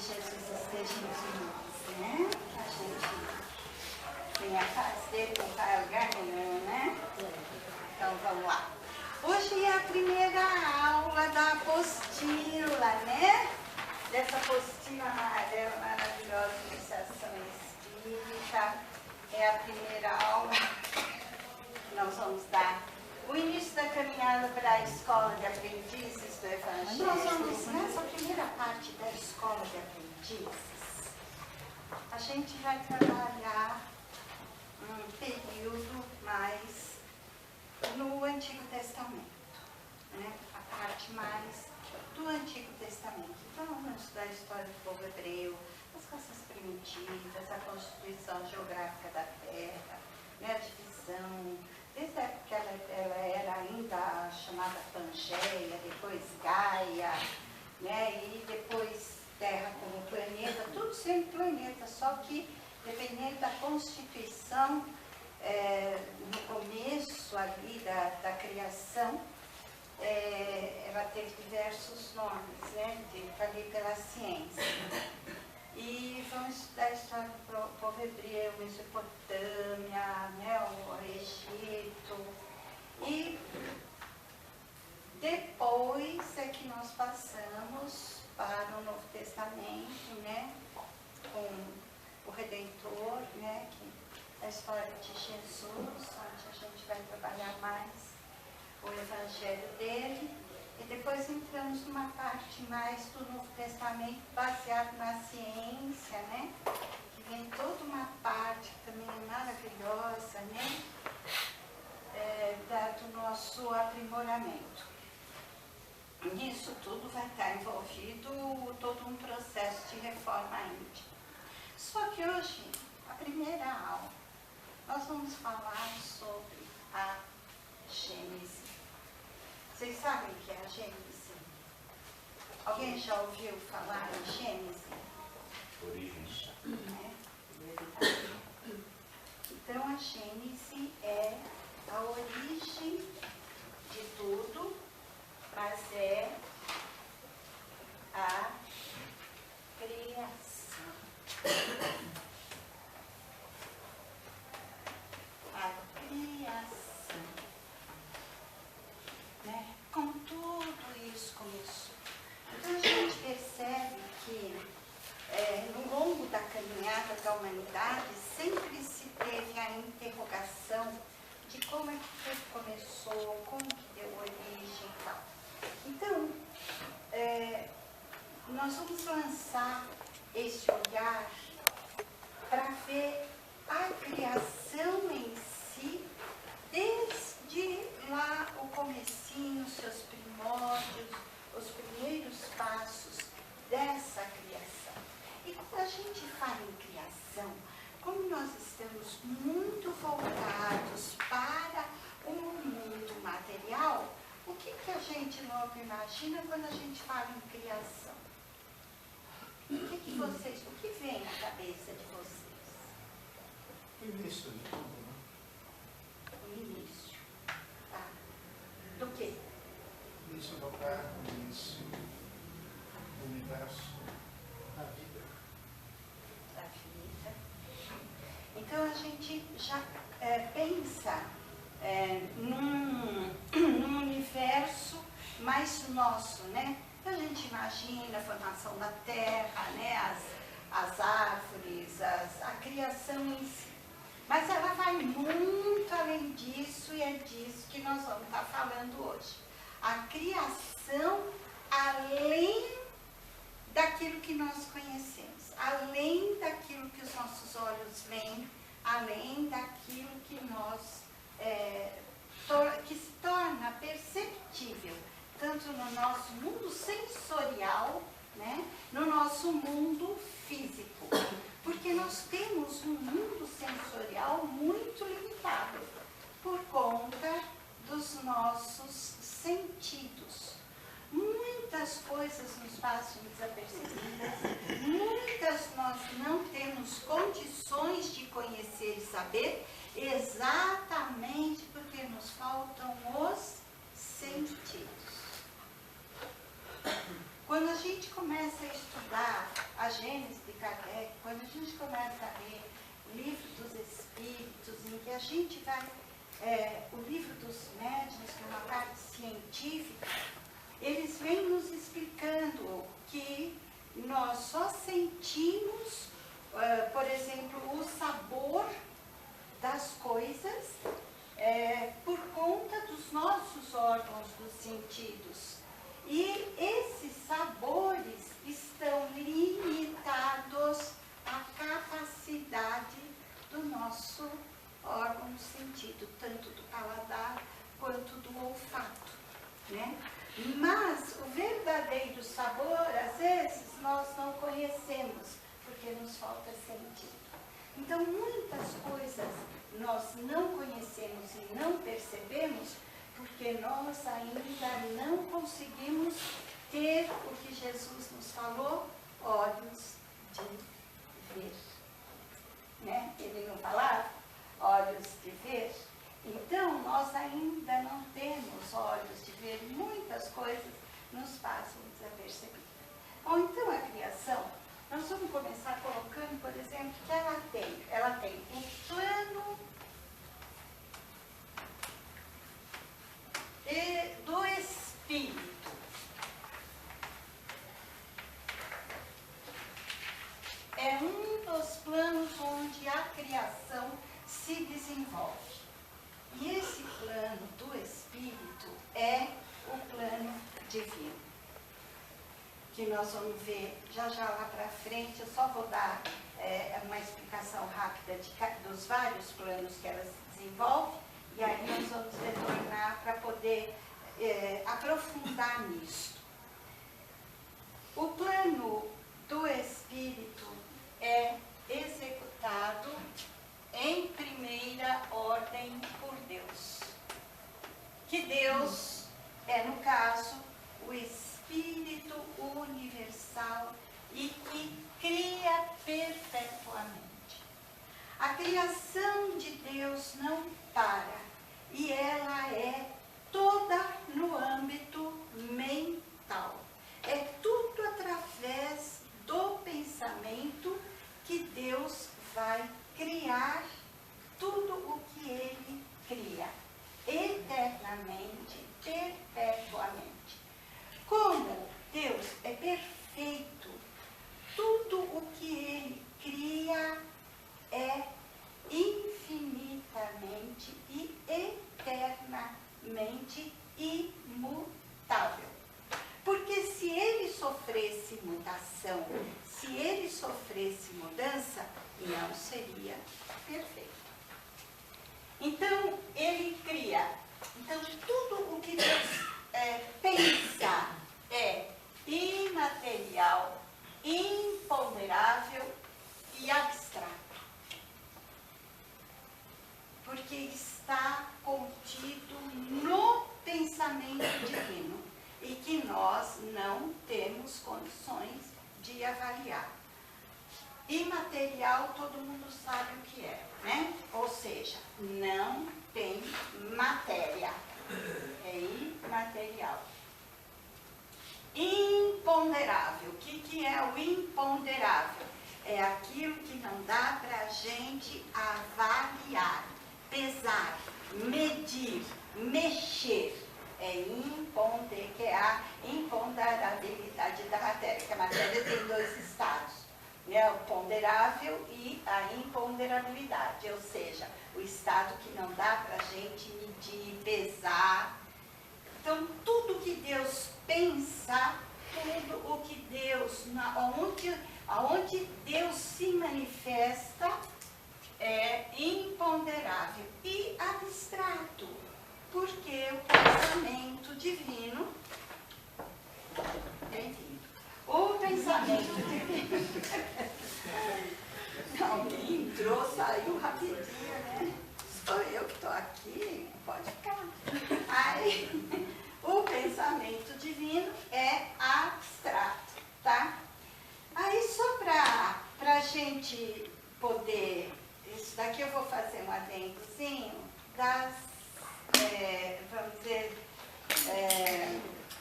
Jesus esteja entre nós, né? Que a gente tenha a paz dele com o Pai Garnier, né? Então vamos lá. Hoje é a primeira aula da apostila, né? Dessa apostila amarela maravilhosa, Iniciação Espírita. É a primeira aula que nós vamos dar. O início da caminhada para a escola de aprendizes do Evangelho. Nós vamos, nessa primeira parte da escola de aprendizes, a gente vai trabalhar um período mais no Antigo Testamento, né? A parte mais do Antigo Testamento. Então, vamos estudar a história do povo hebreu, as raças primitivas, a constituição geográfica da terra, né? A divisão. Desde a época que ela era ainda chamada Pangeia, depois Gaia, né? E depois Terra como planeta, tudo sempre planeta, só que dependendo da constituição, no começo ali da criação, ela teve diversos nomes, né? Ali pela ciência. E vamos estudar a história do povo hebreu, Mesopotâmia, né, o Egito. E depois é que nós passamos para o Novo Testamento, né, com o Redentor, né, que é a história de Jesus, onde a gente vai trabalhar mais o Evangelho dele. E depois entramos numa parte mais do Novo Testamento baseado na ciência, né? Que vem toda uma parte que também é maravilhosa, né? Do nosso aprimoramento. Nisso tudo vai estar envolvido todo um processo de reforma íntima. Só que hoje, a primeira aula, nós vamos falar sobre a Gênese. Vocês sabem o que é a Gênese? Alguém já ouviu falar em Gênese? Origens. Então, a Gênese é a origem de tudo, mas é a criação. A criação. Né? Como tudo isso começou. Então a gente percebe que no longo da caminhada da humanidade sempre se teve a interrogação de como é que tudo começou, como que deu origem e tal. Então, nós vamos lançar esse olhar para ver a criação em si, desde lá o comecinho, seus primórdios, os primeiros passos dessa criação. E quando a gente fala em criação, como nós estamos muito voltados para o mundo material, o que a gente logo imagina quando a gente fala em criação? O que vem na cabeça de vocês? O início de tudo, né? O início. Tá. Do quê? O início do carro, o início do universo, da vida. Da vida. Então a gente já pensa num universo mais nosso, né? A gente imagina a formação da terra, né? As árvores, a criação em si. Mas ela vai muito além disso e é disso que nós vamos estar falando hoje. A criação além daquilo que nós conhecemos, além daquilo que os nossos olhos veem, além daquilo que que se torna perceptível, tanto no nosso mundo sensorial, né, no nosso mundo físico. Porque nós temos um mundo sensorial muito limitado por conta dos nossos sentidos. Muitas coisas nos passam desapercebidas, muitas nós não temos condições de conhecer e saber, exatamente porque nos faltam os sentidos. Quando a gente começa a estudar a Gênese de Kardec, quando a gente começa a ler o Livro dos Espíritos, em que a gente vai, o Livro dos Médiuns, que é uma parte científica, eles vêm nos explicando que nós só sentimos, por exemplo, o sabor das coisas por conta dos nossos órgãos dos sentidos. E esses sabores estão limitados à capacidade do nosso órgão do sentido, tanto do paladar quanto do olfato, né? Mas o verdadeiro sabor, às vezes, nós não conhecemos, porque nos falta sentido. Então, muitas coisas nós não conhecemos e não percebemos, porque nós ainda não conseguimos ter o que Jesus nos falou, olhos de ver. Né? Ele não falava olhos de ver? Então, nós ainda não temos olhos de ver. Muitas coisas nos passam desapercebidas. Bom, então a criação, nós vamos começar colocando, por exemplo, que ela tem um plano do espírito. É um dos planos onde a criação se desenvolve. E esse plano do espírito é o plano divino, que nós vamos ver já lá para frente. Eu só vou dar uma explicação rápida dos vários planos que ela se desenvolve, e aí nós vamos retornar para poder aprofundar nisso. O plano do espírito é executado em primeira ordem por Deus. Que Deus é, no caso, o Espírito universal e que cria perpetuamente. A criação de Deus não para, e ela é toda no âmbito mental. É tudo através do pensamento que Deus vai criar tudo o que Ele cria, eternamente, perpetuamente. Como Deus é perfeito, tudo o que Ele cria é infinitamente e eternamente imutável. Porque se Ele sofresse mutação, se Ele sofresse mudança, não seria perfeito. Então, Ele cria. Então, tudo o que Deus pensa é imaterial, imponderável e abstrato. Porque está contido no pensamento divino e que nós não temos condições de avaliar. Imaterial, todo mundo sabe o que é, né? Ou seja, não tem matéria. É imaterial. Imponderável. O que é o imponderável? É aquilo que não dá para a gente avaliar, pesar, medir, mexer. Que é a imponderabilidade da matéria, que a matéria tem dois estados, né? O ponderável e a imponderabilidade, ou seja, o estado que não dá para a gente medir, pesar. Então, tudo que Deus pensa, tudo o que Deus, aonde Deus se manifesta, é imponderável e abstrato. Porque o pensamento divino, o pensamento divino, alguém entrou, saiu rapidinho, né? Sou eu que estou aqui, pode ficar. Aí, o pensamento divino é abstrato, tá? Aí, só para a gente poder, isso daqui eu vou fazer um adendozinho vamos dizer,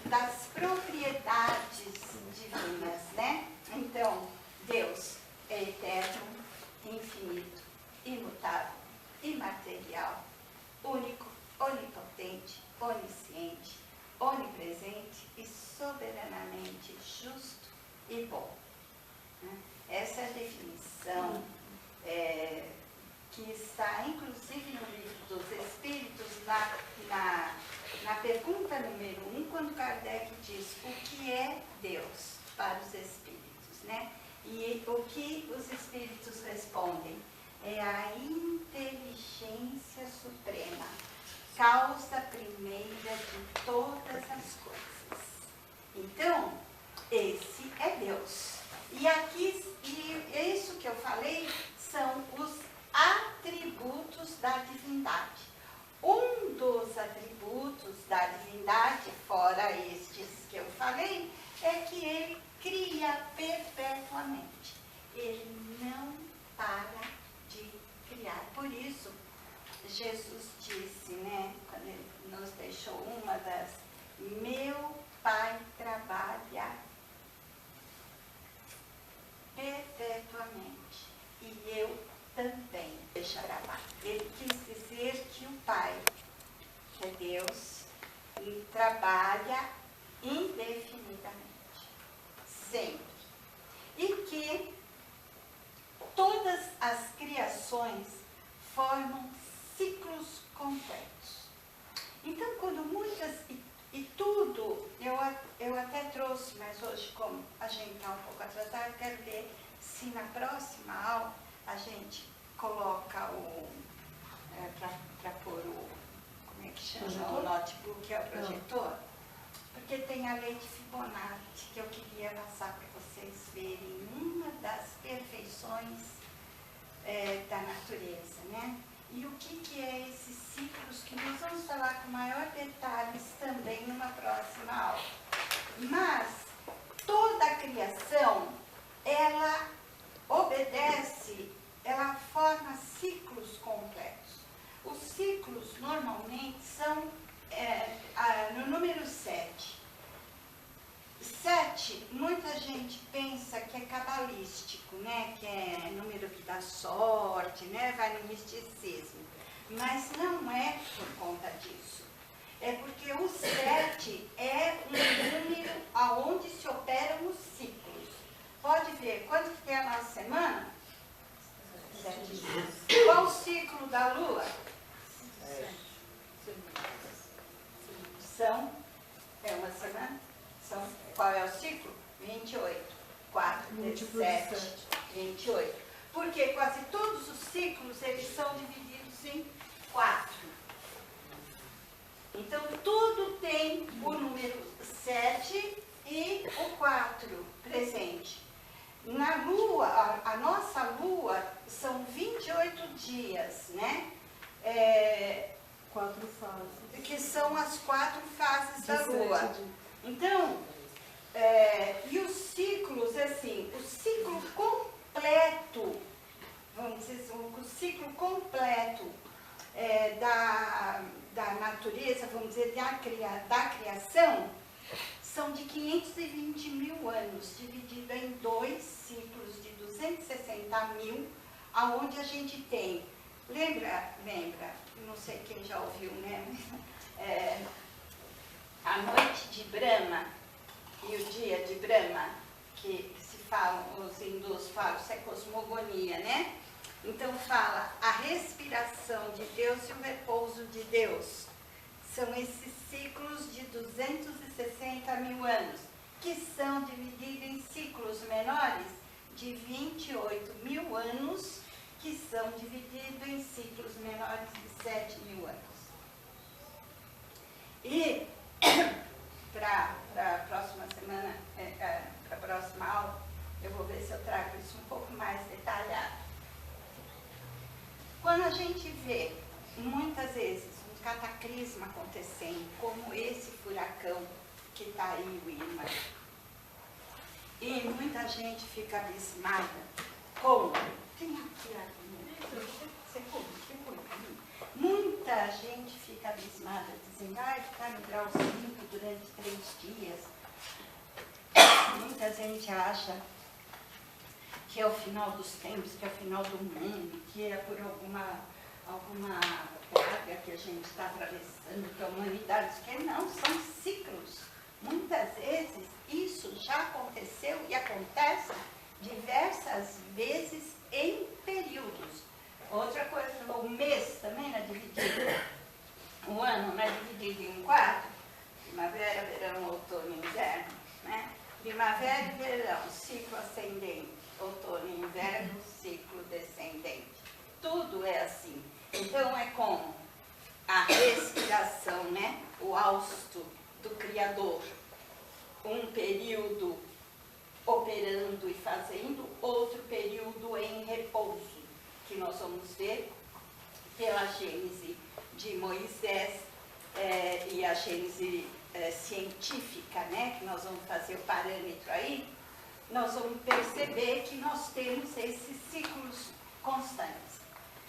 das propriedades onisciente, onipresente e soberanamente justo e bom. Essa é a definição que está, inclusive, no livro dos Espíritos, na pergunta número 1, quando Kardec diz o que é Deus para os Espíritos, né? E o que os Espíritos respondem? É a inteligência suprema, causa primeira de todas as coisas. Então, esse é Deus. E aqui, isso que eu falei, são os atributos da divindade. Um dos atributos da divindade, fora estes que eu falei, é que ele cria perpetuamente. Ele não para de criar. Por isso, Jesus disse, né, quando ele nos deixou uma das, meu Pai trabalha perpetuamente e eu também. Deixa gravar. Ele quis dizer que o Pai, que é Deus, trabalha indefinidamente, sempre. E que todas as criações formam ciclos completos. Então, quando muitas, e tudo, eu até trouxe, mas hoje, como a gente está um pouco atrasado, eu quero ver se na próxima aula a gente coloca para pôr o, como é que chama? Projetor? O notebook, é o projetor. Porque tem a lei de Fibonacci, que eu queria passar para vocês verem uma das perfeições da natureza, né? E o que é esses ciclos, que nós vamos falar com maior detalhes também numa próxima aula. Mas toda a criação, ela obedece, ela forma ciclos completos. Os ciclos normalmente são no número 7. 7, muita gente pensa que é cabalístico, né? Que é número que dá sorte, né? Vai no misticismo. Mas não é por conta disso. É porque o 7 é um número aonde se operam os ciclos. Pode ver, quanto que tem a nossa semana? 7 dias. Qual o ciclo da Lua? É uma semana? Qual é o ciclo? 28. 4, 17, 28. Porque quase todos os ciclos, eles são divididos em 4. Então, tudo tem o número 7 e o 4 presente. Na Lua, a nossa Lua, são 28 dias, né? 4 fases. Que são as 4 fases da 17 Lua. dias. Então, e os ciclos, assim, o ciclo completo, vamos dizer assim, o ciclo completo da natureza, vamos dizer, da criação, são de 520 mil anos, dividido em 2 ciclos de 260 mil, aonde a gente tem, lembra, não sei quem já ouviu, né? A noite de Brahma e o dia de Brahma, que se falam, os hindus falam, isso é cosmogonia, né? Então fala a respiração de Deus e o repouso de Deus. São esses ciclos de 260 mil anos, que são divididos em ciclos menores de 28 mil anos, que são divididos em ciclos menores de 7 mil anos. E para a próxima semana, para a próxima aula, eu vou ver se eu trago isso um pouco mais detalhado. Quando a gente vê, muitas vezes, um cataclisma acontecendo, como esse furacão que está aí, o Irma, e muita gente fica abismada com... Tem aqui a... Você pula. Muita gente fica abismada, dizendo, ficar no grau 5 durante 3 dias. Muita gente acha que é o final dos tempos, que é o final do mundo, que é por alguma praga que a gente está atravessando, que a humanidade quer, não, são ciclos. Muitas vezes isso já aconteceu e acontece diversas vezes em períodos. Outra coisa, o mês também não é dividido, o ano não é dividido em 4, primavera, verão, outono e inverno, né? Primavera e verão, ciclo ascendente, outono e inverno, ciclo descendente. Tudo é assim. Então é como a respiração, né? O hausto do Criador. Um período operando e fazendo, outro período em repouso, que nós vamos ver pela Gênese de Moisés e a Gênese científica, né? Que nós vamos fazer o parâmetro aí, nós vamos perceber que nós temos esses ciclos constantes.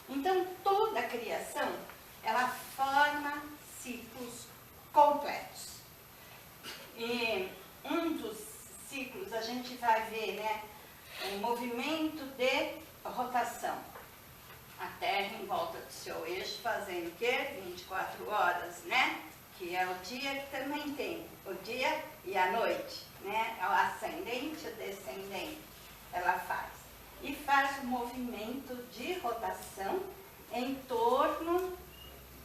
Então, toda a criação, ela forma ciclos completos. E um dos ciclos, a gente vai ver, né, um movimento de rotação. A Terra em volta do seu eixo fazendo o quê? 24 horas, né? Que é o dia que também tem o dia e a noite, né? O ascendente e o descendente, ela faz. E faz um movimento de rotação em torno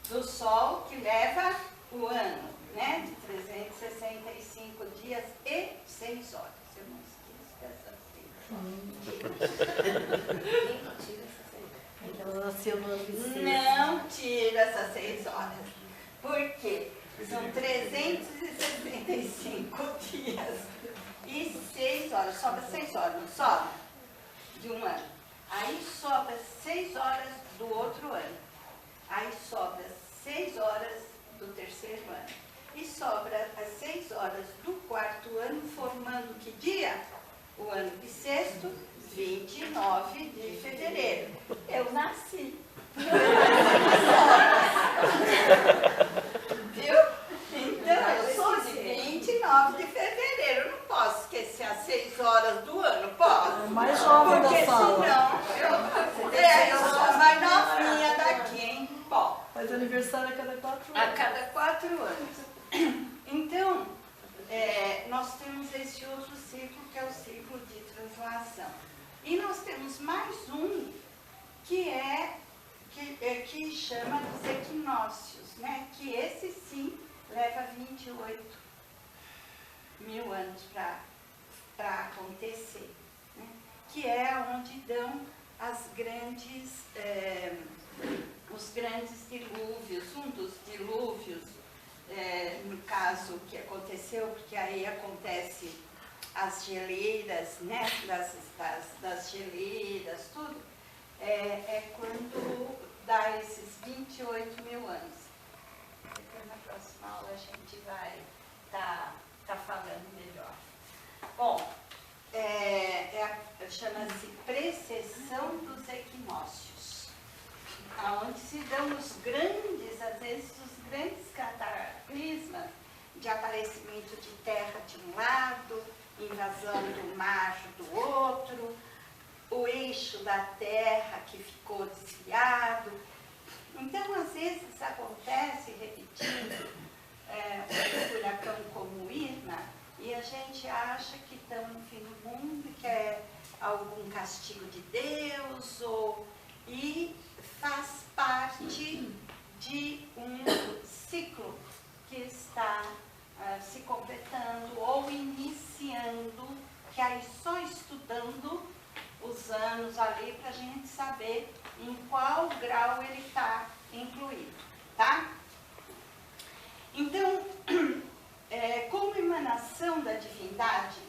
do Sol, que leva o ano, né? De 365 dias e 6 horas. Eu não esqueço dessas 6 horas. Ela nasceu no ano bissexto. Não tira essas 6 horas. Por quê? São 365 dias e 6 horas. Sobra 6 horas, não sobra? De um ano. Aí sobra 6 horas do outro ano. Aí sobra 6 horas do terceiro ano. E sobra as 6 horas do quarto ano, formando que dia? O ano bissexto, 29 de fevereiro. Eu nasci. Viu? Então, eu sou de 29 de fevereiro. Eu não posso esquecer as 6 horas do ano, posso? Mais jovem da sala. Porque senão, eu sou a mais novinha daqui, hein? Bom, Faz aniversário a cada 4 a anos. cada 4 anos. Então, nós temos esse outro ciclo, que é o ciclo de translação. E nós temos mais um, que chama dos equinócios, né? Que esse sim leva 28 mil anos para acontecer, né? Que é onde dão os grandes dilúvios, um dos dilúvios, no caso que aconteceu, porque aí acontece as geleiras, né, das geleiras, tudo, é quando dá esses 28 mil anos. Depois na próxima aula a gente vai tá falando melhor. Bom, chama-se precessão dos equinócios, onde se dão os grandes, às vezes os grandes cataclismas de aparecimento de terra de um lado, invasão do mar do outro, o eixo da terra que ficou desviado. Então, às vezes acontece, repetindo, um furacão como Irma, e a gente acha que estamos no fim do mundo, que é algum castigo de Deus, e faz parte de um ciclo que está se completando ou iniciando, que aí só estudando os anos ali para a gente saber em qual grau ele está incluído, tá? Então, como emanação da divindade,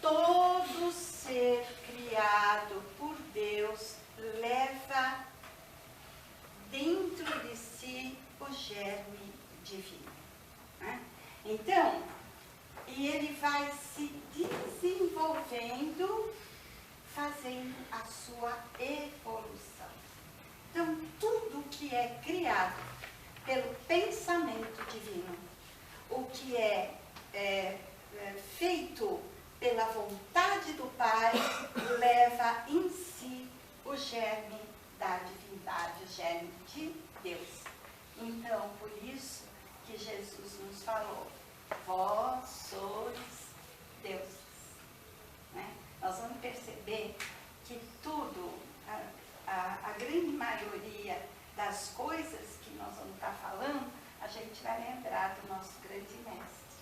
todo ser criado por Deus leva dentro de si o germe divino, né? Então, e ele vai se desenvolvendo, fazendo a sua evolução. Então, tudo que é criado pelo pensamento divino, o que é feito pela vontade do Pai, leva em si o germe da divindade, o germe de Deus. Então, por isso que Jesus nos falou, vós sois deuses. Né? Nós vamos perceber que tudo, a grande maioria das coisas que nós vamos estar falando, a gente vai lembrar do nosso grande mestre,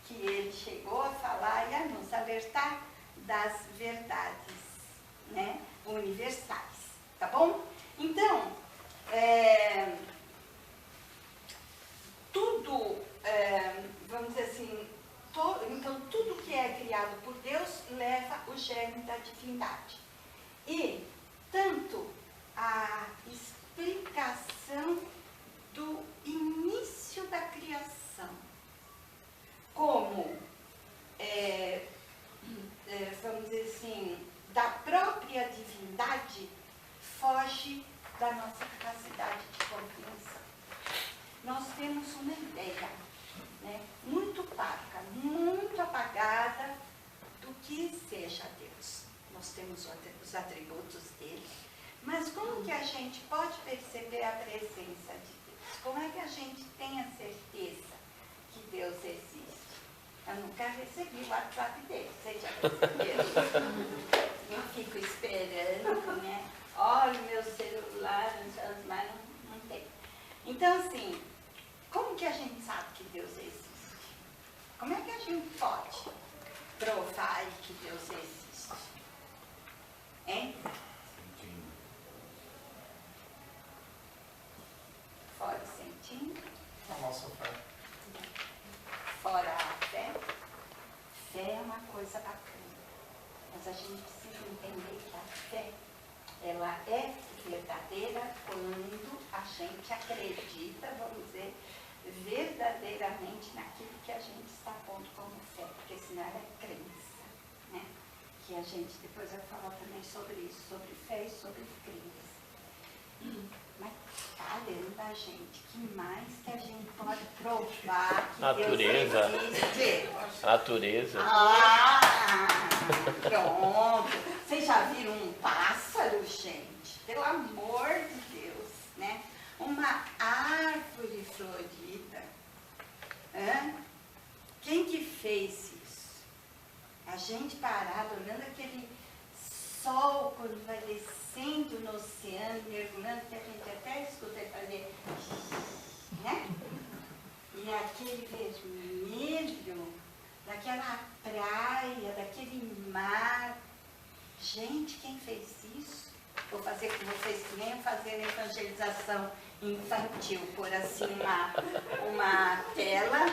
que ele chegou a falar e a nos alertar das verdades, né, universais, tá bom? Então, vamos dizer assim, então tudo que é criado por Deus leva o germe da divindade. E tanto a explicação do início da criação, como, vamos dizer assim, da própria divindade, foge da nossa capacidade de compreensão. Nós temos uma ideia, né, muito parca, muito apagada do que seja Deus. Nós temos os atributos dele, mas como que a gente pode perceber a presença de Deus? Como é que a gente tem a certeza que Deus existe? Eu nunca recebi o WhatsApp dele, vocês já receberam? Eu fico esperando, né? Olha o meu celular, mas não tem. Então, assim, como que a gente sabe que Deus existe? Como é que a gente pode provar que Deus existe? Hein? Sentindo. Fora o sentindo, A nossa fé. fora a fé. Fé é uma coisa bacana, mas a gente precisa entender que a fé, ela é verdadeira quando a gente acredita, vamos dizer, verdadeiramente naquilo que a gente está pondo como fé, porque senão ela é crença, né? Que a gente depois vai falar também sobre isso, sobre fé e sobre crença. Mas caramba, gente, que mais que a gente pode provar que Natureza. Deus existe? Natureza. Ah, pronto. Vocês já viram um pássaro, gente? Pelo amor de Deus, né? Uma árvore florida. Hã? Quem que fez isso? A gente parado, olhando aquele sol quando vai descendo no oceano, mergulhando, que a gente até escuta ele fazer, né? E aquele vermelho, daquela praia, daquele mar. Gente, quem fez isso? Vou fazer com vocês que nem fazer a evangelização infantil, por assim uma tela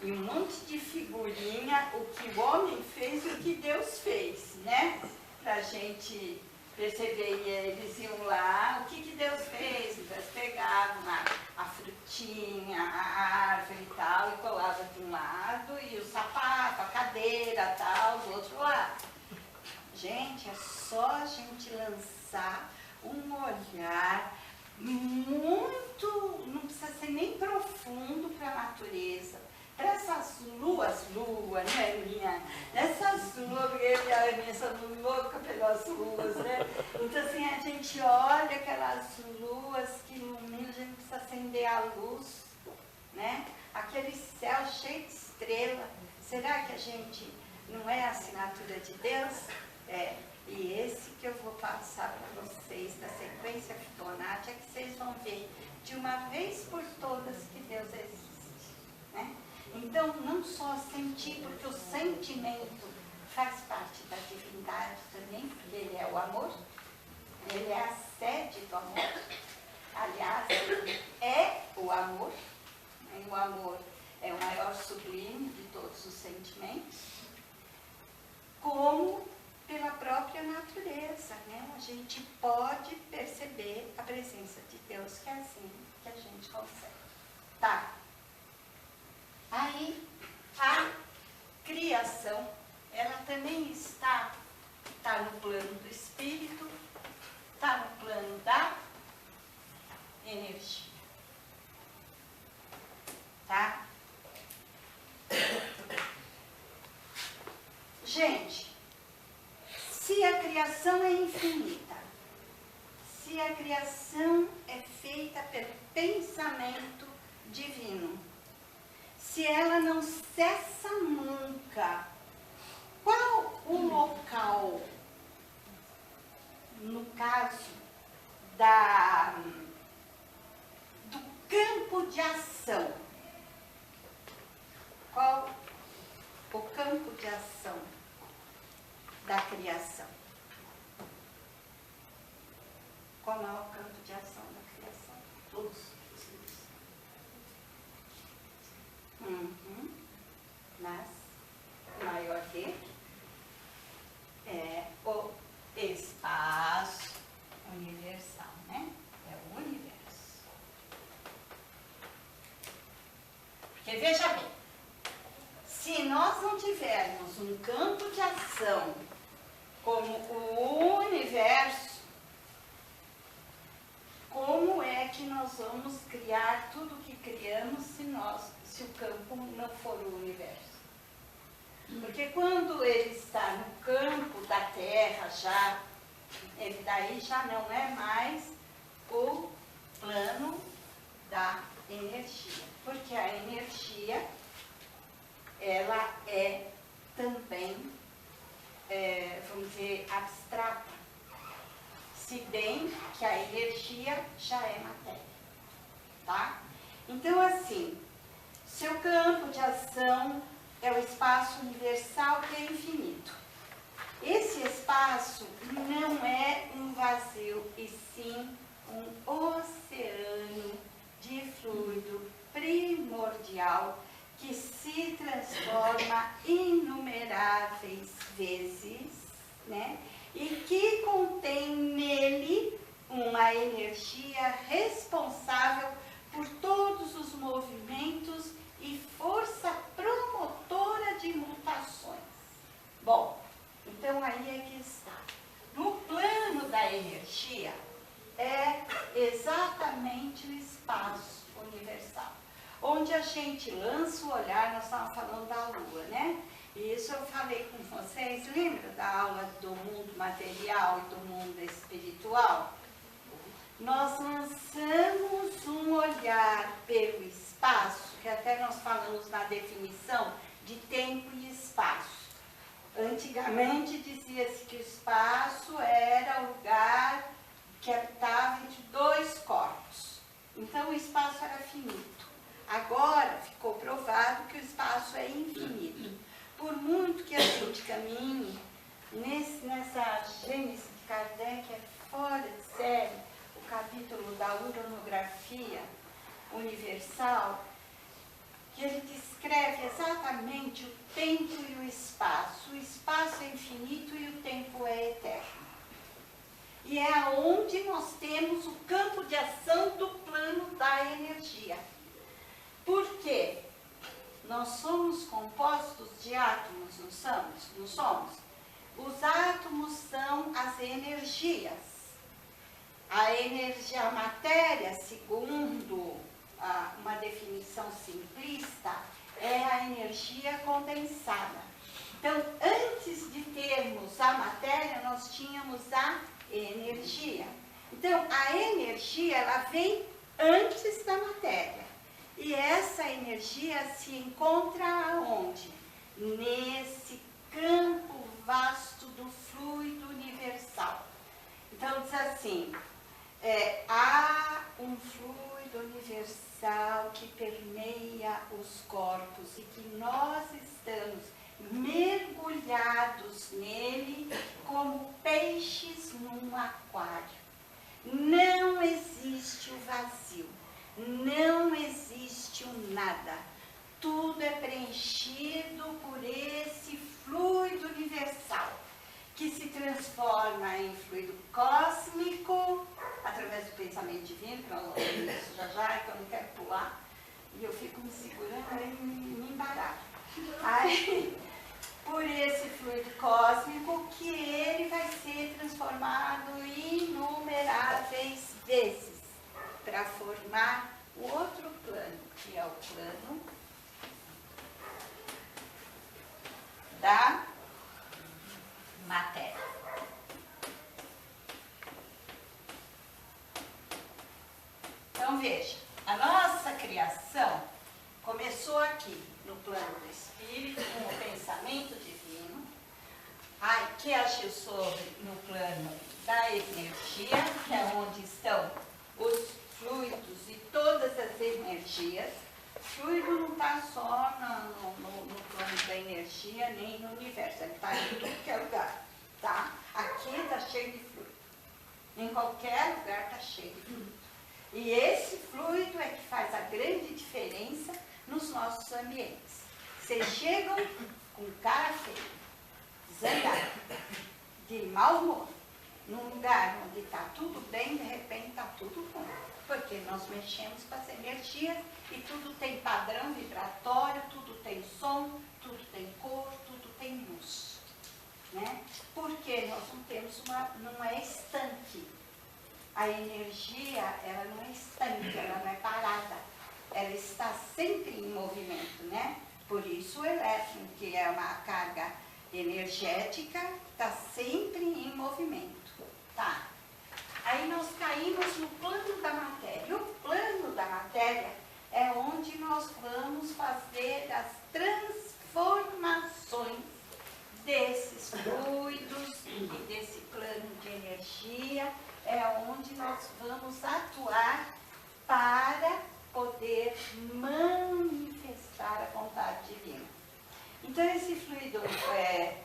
e um monte de figurinha, o que o homem fez e o que Deus fez, né? Pra gente perceber. E eles iam lá, o que Deus fez? Então eles pegavam a frutinha, a árvore e tal, e colavam de um lado, e o sapato, a cadeira tal, do outro lado. Gente, é só a gente lançar um olhar muito, não precisa ser nem profundo para a natureza, para essas luas, né, minha? Essas luas, porque a minha sou louca pelas luas, né? Então, assim, a gente olha aquelas luas que iluminam, a gente precisa acender a luz, né? Aquele céu cheio de estrela. Será que a gente não é a assinatura de Deus? É. E esse que eu vou passar para vocês da sequência Fibonacci é que vocês vão ver de uma vez por todas que Deus existe, né? Então, não só sentir, porque o sentimento faz parte da divindade também, porque ele é o amor, ele é a sede do amor. Aliás, ele é o amor, né? O amor é o maior sublime de todos os sentimentos, como pela própria natureza, né? A gente pode perceber a presença de Deus, que é assim que a gente consegue. Tá? Aí, a criação, ela também está no plano do espírito, está no plano da energia. Tá? Gente, se a criação é infinita, se a criação é feita pelo pensamento divino. Se ela não cessa nunca, qual o local, no caso do campo de ação? Qual o campo de ação da criação? Qual é o campo de ação da criação? Todos. Mas o maior dele é o espaço universal, né? É o universo. Porque veja bem, se nós não tivermos um campo de ação como o universo, como é que nós vamos criar tudo o que criamos se o campo não for o universo? Porque quando ele está no campo da Terra já, ele daí já não é mais o plano da energia. Porque a energia, ela é também, vamos dizer, abstrata. Se bem que a energia já é matéria, tá? Então, assim, seu campo de ação é o espaço universal que é infinito. Esse espaço não é um vazio, e sim um oceano de fluido primordial que se transforma inumeráveis vezes, né? E que contém nele uma energia responsável por todos os movimentos e força promotora de mutações. Bom, então aí é que está. No plano da energia é exatamente o espaço universal, onde a gente lança o olhar. Nós estávamos falando da Lua, né? E isso eu falei com vocês, lembra da aula do mundo material e do mundo espiritual? Nós lançamos um olhar pelo espaço, que até nós falamos na definição de tempo e espaço. Antigamente dizia-se que o espaço era o lugar que habitava entre dois corpos. Então o espaço era finito. Agora ficou provado que o espaço é infinito. Por muito que a gente caminhe nessa Gênese de Kardec, é fora de série o capítulo da uranografia universal, que ele descreve exatamente o tempo e o espaço. O espaço é infinito e o tempo é eterno. E é aonde nós temos o campo de ação do plano da energia. Por quê? Nós somos compostos de átomos, não somos? Não somos? Os átomos são as energias. A matéria, segundo uma definição simplista, é a energia condensada. Então, antes de termos a matéria, nós tínhamos a energia. Então, a energia, ela vem antes da matéria. E essa energia se encontra aonde? Nesse campo vasto do fluido universal. Então, diz assim, há um fluido universal que permeia os corpos e que nós estamos mergulhados nele como peixes num aquário. Não existe o vazio. Não existe o nada. Tudo é preenchido por esse fluido universal, que se transforma em fluido cósmico, através do pensamento divino, que nós vamos ver isso já, que eu não quero pular, e eu fico me segurando, aí me embaraço. Aí, por esse fluido cósmico, que ele vai ser transformado inumeráveis vezes, para formar o outro plano, que é o plano da matéria. transformação começou aqui, no plano do espírito, com o pensamento divino, que agiu no plano da energia, que é onde estão os fluidos e todas as energias. O fluido não está só no plano da energia, nem no universo, ele está em tudo que é lugar, tá? Aqui está cheio de fluido. Em qualquer lugar está cheio de fluido. E esse fluido é que faz a grande diferença nos nossos ambientes. Vocês chegam com cara feia, zangado, de mau humor, num lugar onde está tudo bem, de repente está tudo ruim. Porque nós mexemos com as energias e tudo tem padrão vibratório, tudo tem som, tudo tem cor, tudo tem luz. Né? Porque nós não temos não é estanque. A energia, ela não é estanque, ela não é parada. Ela está sempre em movimento, né? Por isso o elétron, que é uma carga energética, está sempre em movimento. Tá? Aí nós caímos no plano da matéria. E o plano da matéria é onde nós vamos fazer as transformações desses fluidos e desse plano de energia. É onde nós vamos atuar para poder manifestar a vontade divina. Então, esse fluido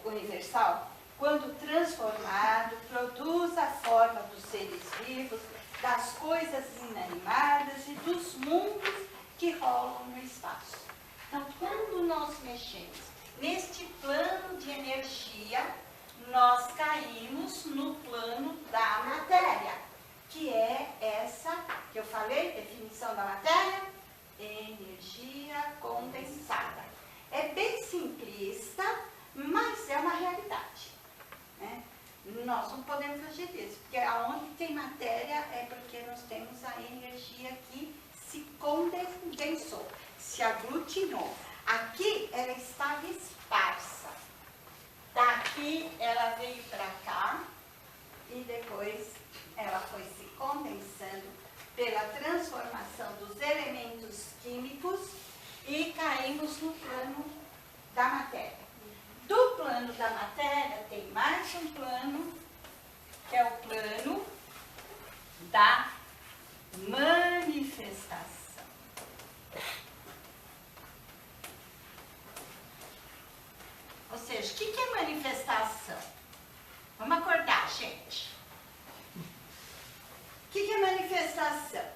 universal, quando transformado, produz a forma dos seres vivos, das coisas inanimadas e dos mundos que rolam no espaço. Então, quando nós mexemos neste plano de energia, nós caímos no plano da matéria, que é essa que eu falei, definição da matéria, energia condensada. É bem simplista, mas é uma realidade. Né? Nós não podemos fugir disso, porque aonde tem matéria é porque nós temos a energia que se condensou, se aglutinou. Aqui ela estava esparsa. Daqui ela veio para cá e depois ela foi se condensando pela transformação dos elementos químicos e caímos no plano da matéria. Do plano da matéria tem mais um plano, que é o plano da manifestação. Ou seja, o que é manifestação? Vamos acordar, gente. O que é manifestação?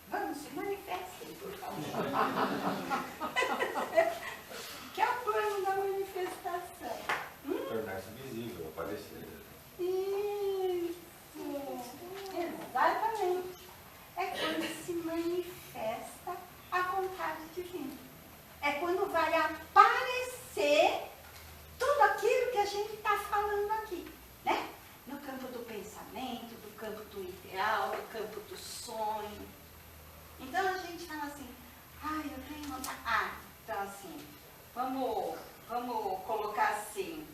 Vamos, se manifestem, por favor. Que é o plano da manifestação. Tornar-se visível, aparecer. Isso, exatamente. É quando se manifesta a vontade divina. É quando vai aparecer tudo aquilo que a gente está falando aqui, né? No campo do pensamento, do campo do ideal, do campo do sonho. Então a gente fala assim, eu tenho vontade. Então assim, vamos colocar assim,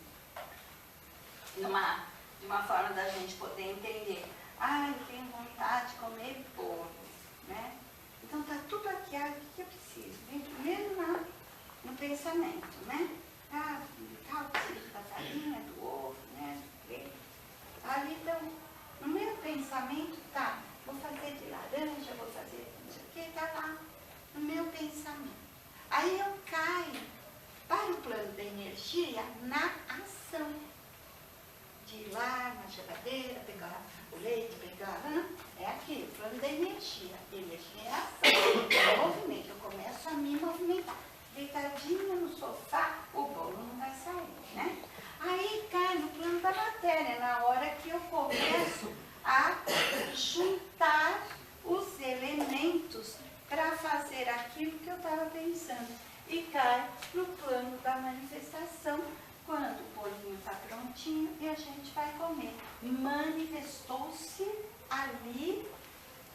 de uma forma da gente poder entender. Eu tenho vontade de comer bolo, né? Então está tudo aqui, o que eu preciso? Vem primeiro no pensamento, né? Eu preciso da farinha, do ovo, né? Do leite. Ali então, no meu pensamento vou fazer de laranja, vou fazer não sei o que, está lá no meu pensamento. Aí eu caio para o plano da energia na ação. De ir lá na geladeira, pegar o leite, é aqui, o plano da energia. Energia é ação, é movimento. Eu começo a me movimentar. Deitadinha no sofá, o bolo não vai sair, né? Aí cai no plano da matéria, na hora que eu começo a juntar os elementos para fazer aquilo que eu estava pensando. E cai no plano da manifestação, quando o bolinho está prontinho e a gente vai comer. Manifestou-se ali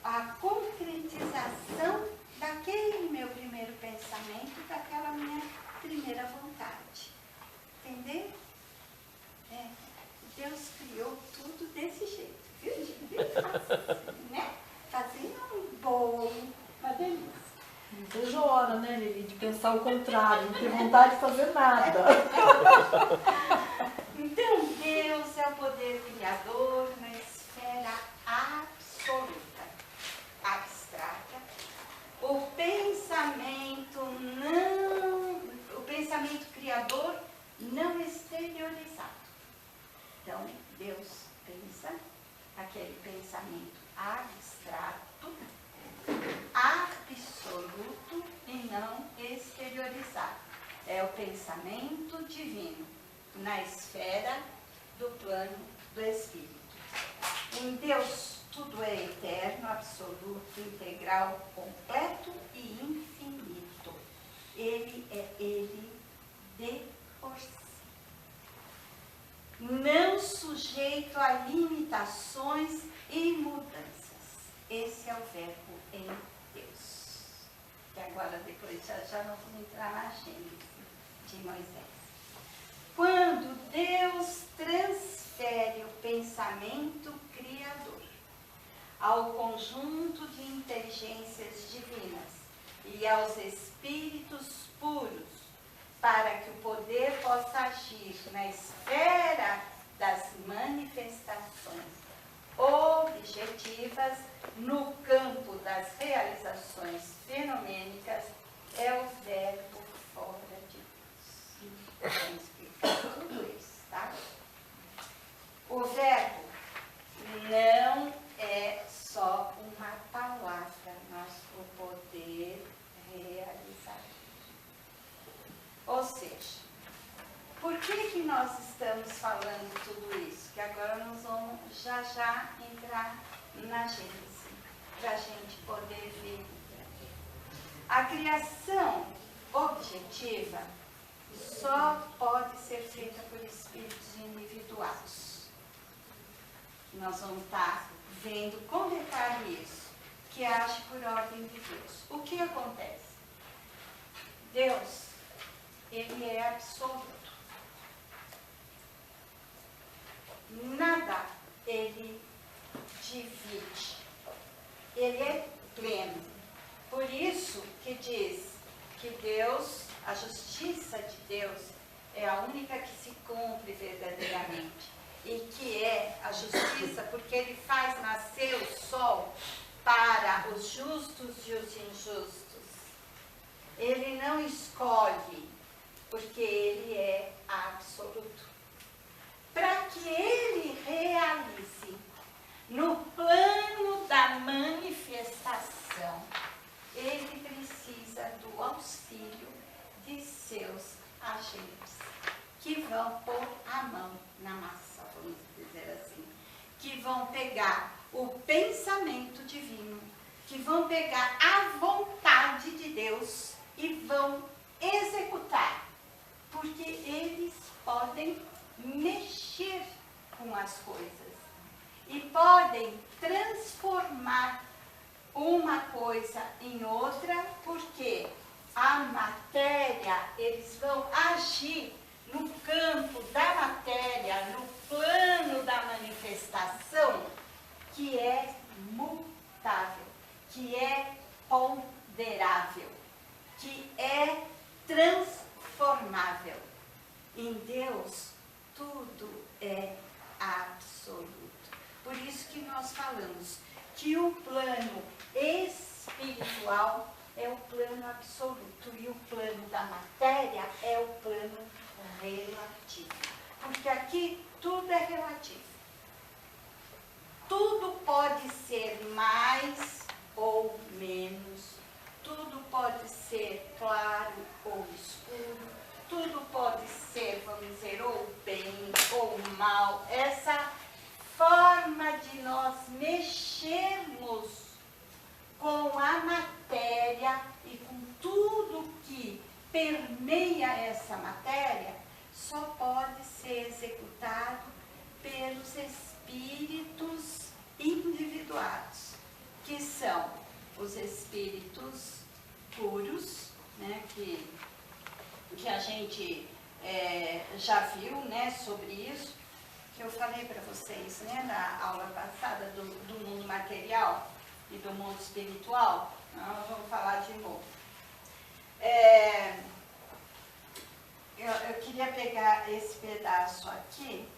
a concretização daquele meu primeiro pensamento, daquela minha primeira vontade. Entendeu? Deus criou tudo desse jeito, viu? Fácil, né? Fazendo um bolo, uma delícia. Vejo hora, né, Lili, de pensar o contrário, não ter vontade de fazer nada. Então, Deus é o poder criador na esfera absoluta, abstrata. O pensamento criador não exteriorizado. Então, Deus pensa aquele pensamento abstrato, absoluto e não exteriorizado. É o pensamento divino na esfera do plano do Espírito. Em Deus, tudo é eterno, absoluto, integral, completo e infinito. Ele é Ele de por si. Não sujeito a limitações e mudanças. Esse é o verbo em Deus. Que agora, depois, já nós vamos entrar na Gênesis de Moisés. Quando Deus transfere o pensamento criador ao conjunto de inteligências divinas e aos espíritos puros, para que o poder possa agir na esfera das manifestações objetivas no campo das realizações fenomênicas, é o verbo fora de Deus. Vamos explicar tudo isso, tá? O verbo não é só uma palavra, mas o poder realizar. Ou seja, por que nós estamos falando tudo isso? Que agora nós vamos já entrar na Gênesis, para a gente poder ver. A criação objetiva só pode ser feita por espíritos individuados. Nós vamos estar vendo com detalhe isso, que age por ordem de Deus. O que acontece? Deus, Ele é absoluto. Nada Ele divide. Ele é pleno. Por isso que diz que Deus, a justiça de Deus, é a única que se cumpre verdadeiramente. E que é a justiça porque Ele faz nascer o sol para os justos e os injustos. Ele não escolhe, porque Ele é absoluto. Para que Ele realize no plano da manifestação, Ele precisa do auxílio de seus agentes, que vão pôr a mão na massa, vamos dizer assim, que vão pegar o pensamento divino, que vão pegar a vontade de Deus e vão executar, porque eles podem mexer com as coisas e podem transformar uma coisa em outra, porque a matéria, eles vão agir no campo da matéria, no plano da manifestação, que é mutável, que é ponderável, que é transformável. Em Deus, tudo é absoluto. Por isso que nós falamos que o plano espiritual é o plano absoluto e o plano da matéria é o plano relativo. Porque aqui tudo é relativo. Tudo pode ser mais ou menos, tudo pode ser claro ou escuro, tudo pode ser, vamos dizer, ou bem ou mal. Essa forma de nós mexermos com a matéria e com tudo que permeia essa matéria, só pode ser executado pelos espíritos individuados, que são os espíritos puros, né, que a gente já viu, né, sobre isso, que eu falei para vocês, né, na aula passada do mundo material e do mundo espiritual. Nós vamos falar de novo. esse pedaço aqui,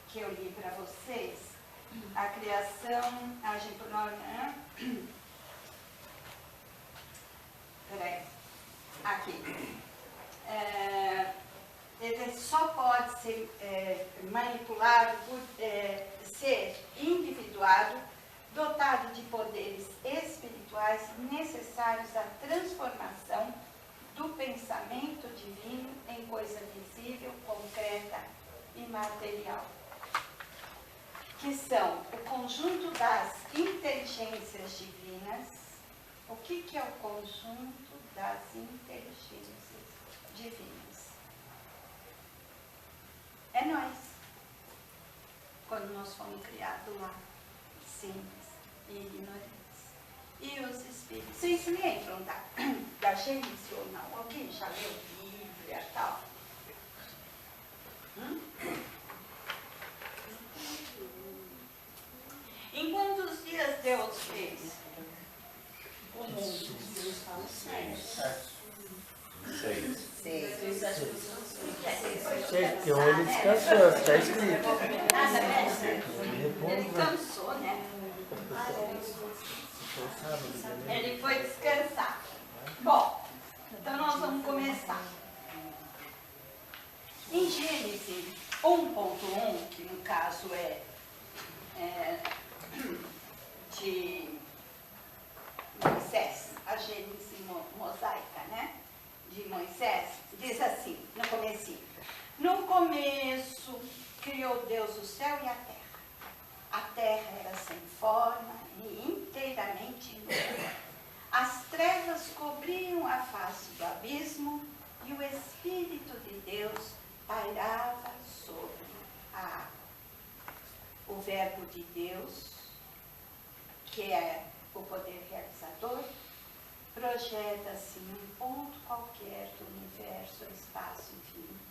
que eu li para vocês, a criação age por nome. Peraí. Aqui. Ele só pode ser manipulado por ser individuado, dotado de poderes espirituais necessários à transformação do pensamento divino em coisa visível, concreta e material, que são o conjunto das inteligências divinas. O que é o conjunto das inteligências divinas? É nós, quando nós fomos criados lá, simples e ignorantes. E os espíritos, vocês lembram da Gênesis ou não? Alguém já leu Bíblia e tal? Em quantos dias Deus fez o mundo? 6. Porque ele descansou, está escrito. Nada mesmo? Ele cansou, né? Ele foi descansar. Bom, então nós vamos começar. Em Gênesis 1.1, que no caso é de Moisés, a Gênesis mosaica, né? De Moisés, diz assim, no comecinho: no começo criou Deus o céu e a terra. A terra era sem forma e inteiramente nua. As trevas cobriam a face do abismo e o Espírito de Deus pairava sobre a água. O Verbo de Deus, que é o poder realizador, projeta-se em um ponto qualquer do universo ou espaço infinito.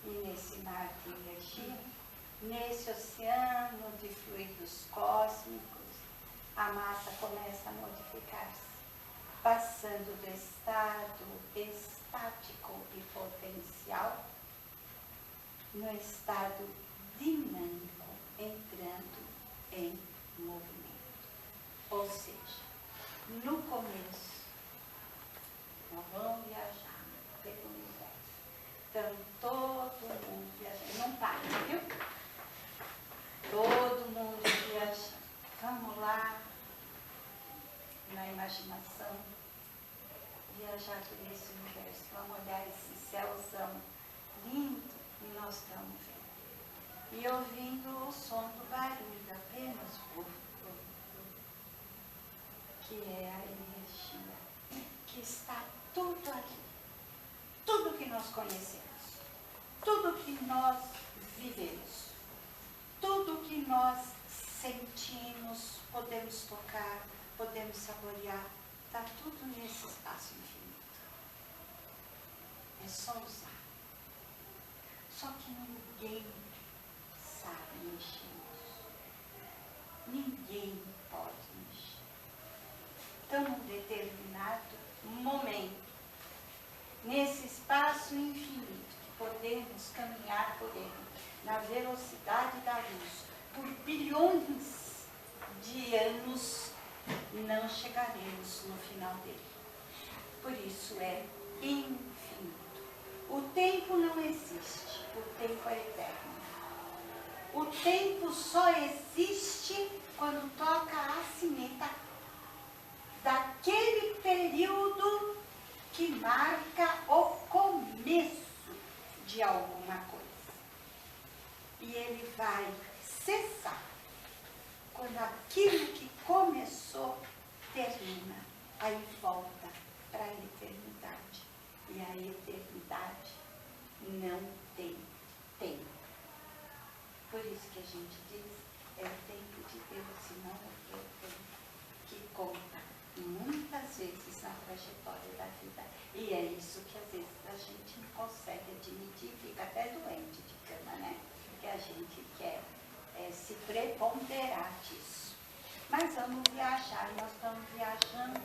E nesse mar de energia, nesse oceano de fluidos cósmicos, a massa começa a modificar-se, passando do estado estático e potencial no estado dinâmico, entrando em movimento. Ou seja, no começo, nós vamos viajar pelo universo. Então, todo mundo viajando. Não para, viu? Todo mundo viajando. Vamos lá, na imaginação, viajar por esse universo. Vamos olhar esse céuzão lindo que nós estamos vendo. E ouvindo o som do barulho, apenas que é a energia, que está tudo ali, tudo que nós conhecemos, tudo que nós vivemos, tudo que nós sentimos, podemos tocar, podemos saborear, está tudo nesse espaço infinito. É só usar. Só que ninguém sabe mexer nisso. Ninguém pode mexer. Então, num determinado momento, nesse espaço infinito, que podemos caminhar por ele, na velocidade da luz, por bilhões de anos, não chegaremos no final dele. Por isso é infinito. O tempo não existe, o tempo é eterno. O tempo só existe quando toca a sineta daquele período que marca o começo de alguma coisa. E ele vai cessar quando aquilo que começou termina, aí volta para a eternidade. E a eternidade não tem tempo. Por isso que a gente diz, é o tempo de Deus, senão é o tempo que conta muitas vezes na trajetória da vida. E é isso que às vezes a gente não consegue admitir, fica até doente de cama, né? Porque a gente quer se preponderar disso. Mas vamos viajar, nós estamos viajando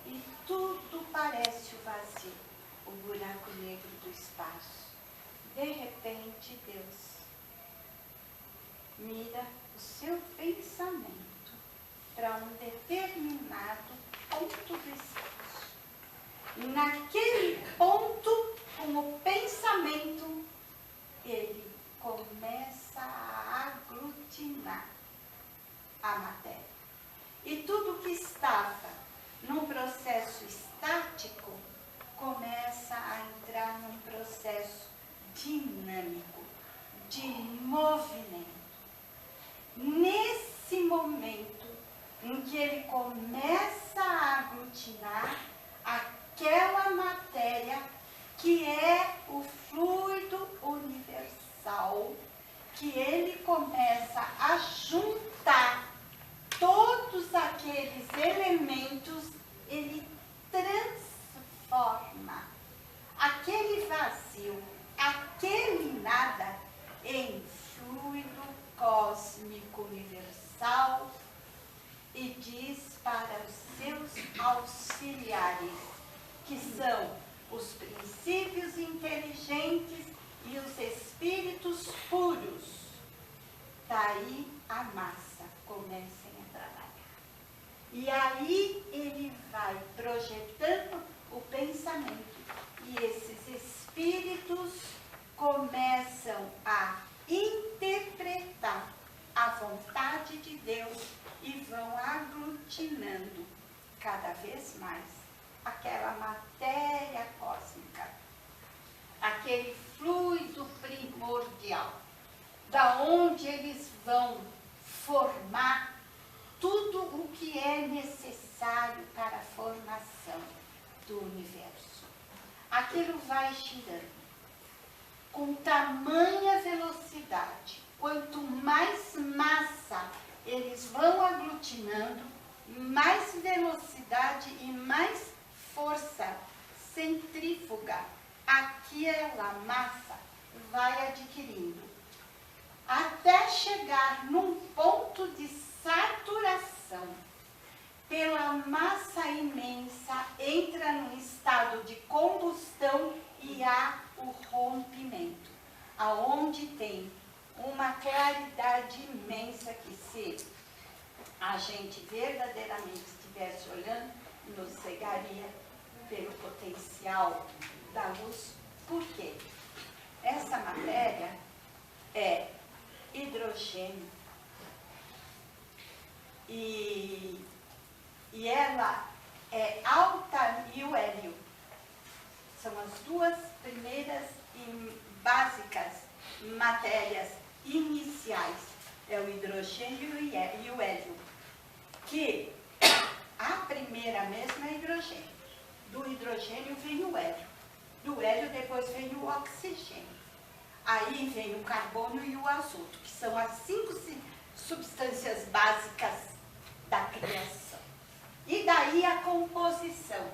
e tudo parece o vazio, o buraco negro do espaço, De repente, Deus mira o seu pensamento para um determinado ponto do espaço. E naquele ponto, com o pensamento, ele começa a aglutinar a matéria. E tudo que estava num processo estático começa a entrar num processo dinâmico, de movimento. Nesse momento em que ele começa a aglutinar aquela matéria que é o fluido universal, que ele começa a juntar todos aqueles elementos, ele transforma aquele vazio, aquele nada, em fluido cósmico universal, e diz para os seus auxiliares, que são os princípios inteligentes e os espíritos puros, daí a massa, comecem a trabalhar. E aí ele vai projetando o pensamento, e esses espíritos começam a interpretar a vontade de Deus e vão aglutinando cada vez mais aquela matéria cósmica, aquele fluido primordial, da onde eles vão formar tudo o que é necessário para a formação do universo. Aquilo vai girando com tamanha velocidade. Quanto mais massa eles vão aglutinando, mais velocidade e mais força centrífuga aquela massa vai adquirindo, até chegar num ponto de saturação. Pela massa imensa, entra num estado de combustão e há o rompimento, aonde tem uma claridade imensa que, se a gente verdadeiramente estivesse olhando, nos cegaria pelo potencial da luz. Por quê? Essa matéria é hidrogênio e ela é alta, e o hélio. São as duas primeiras e básicas matérias iniciais. É o hidrogênio e o hélio. Que a primeira mesmo é hidrogênio. Do hidrogênio vem o hélio. Do hélio depois vem o oxigênio. Aí vem o carbono e o azoto, que são as 5 substâncias básicas da criação. E daí a composição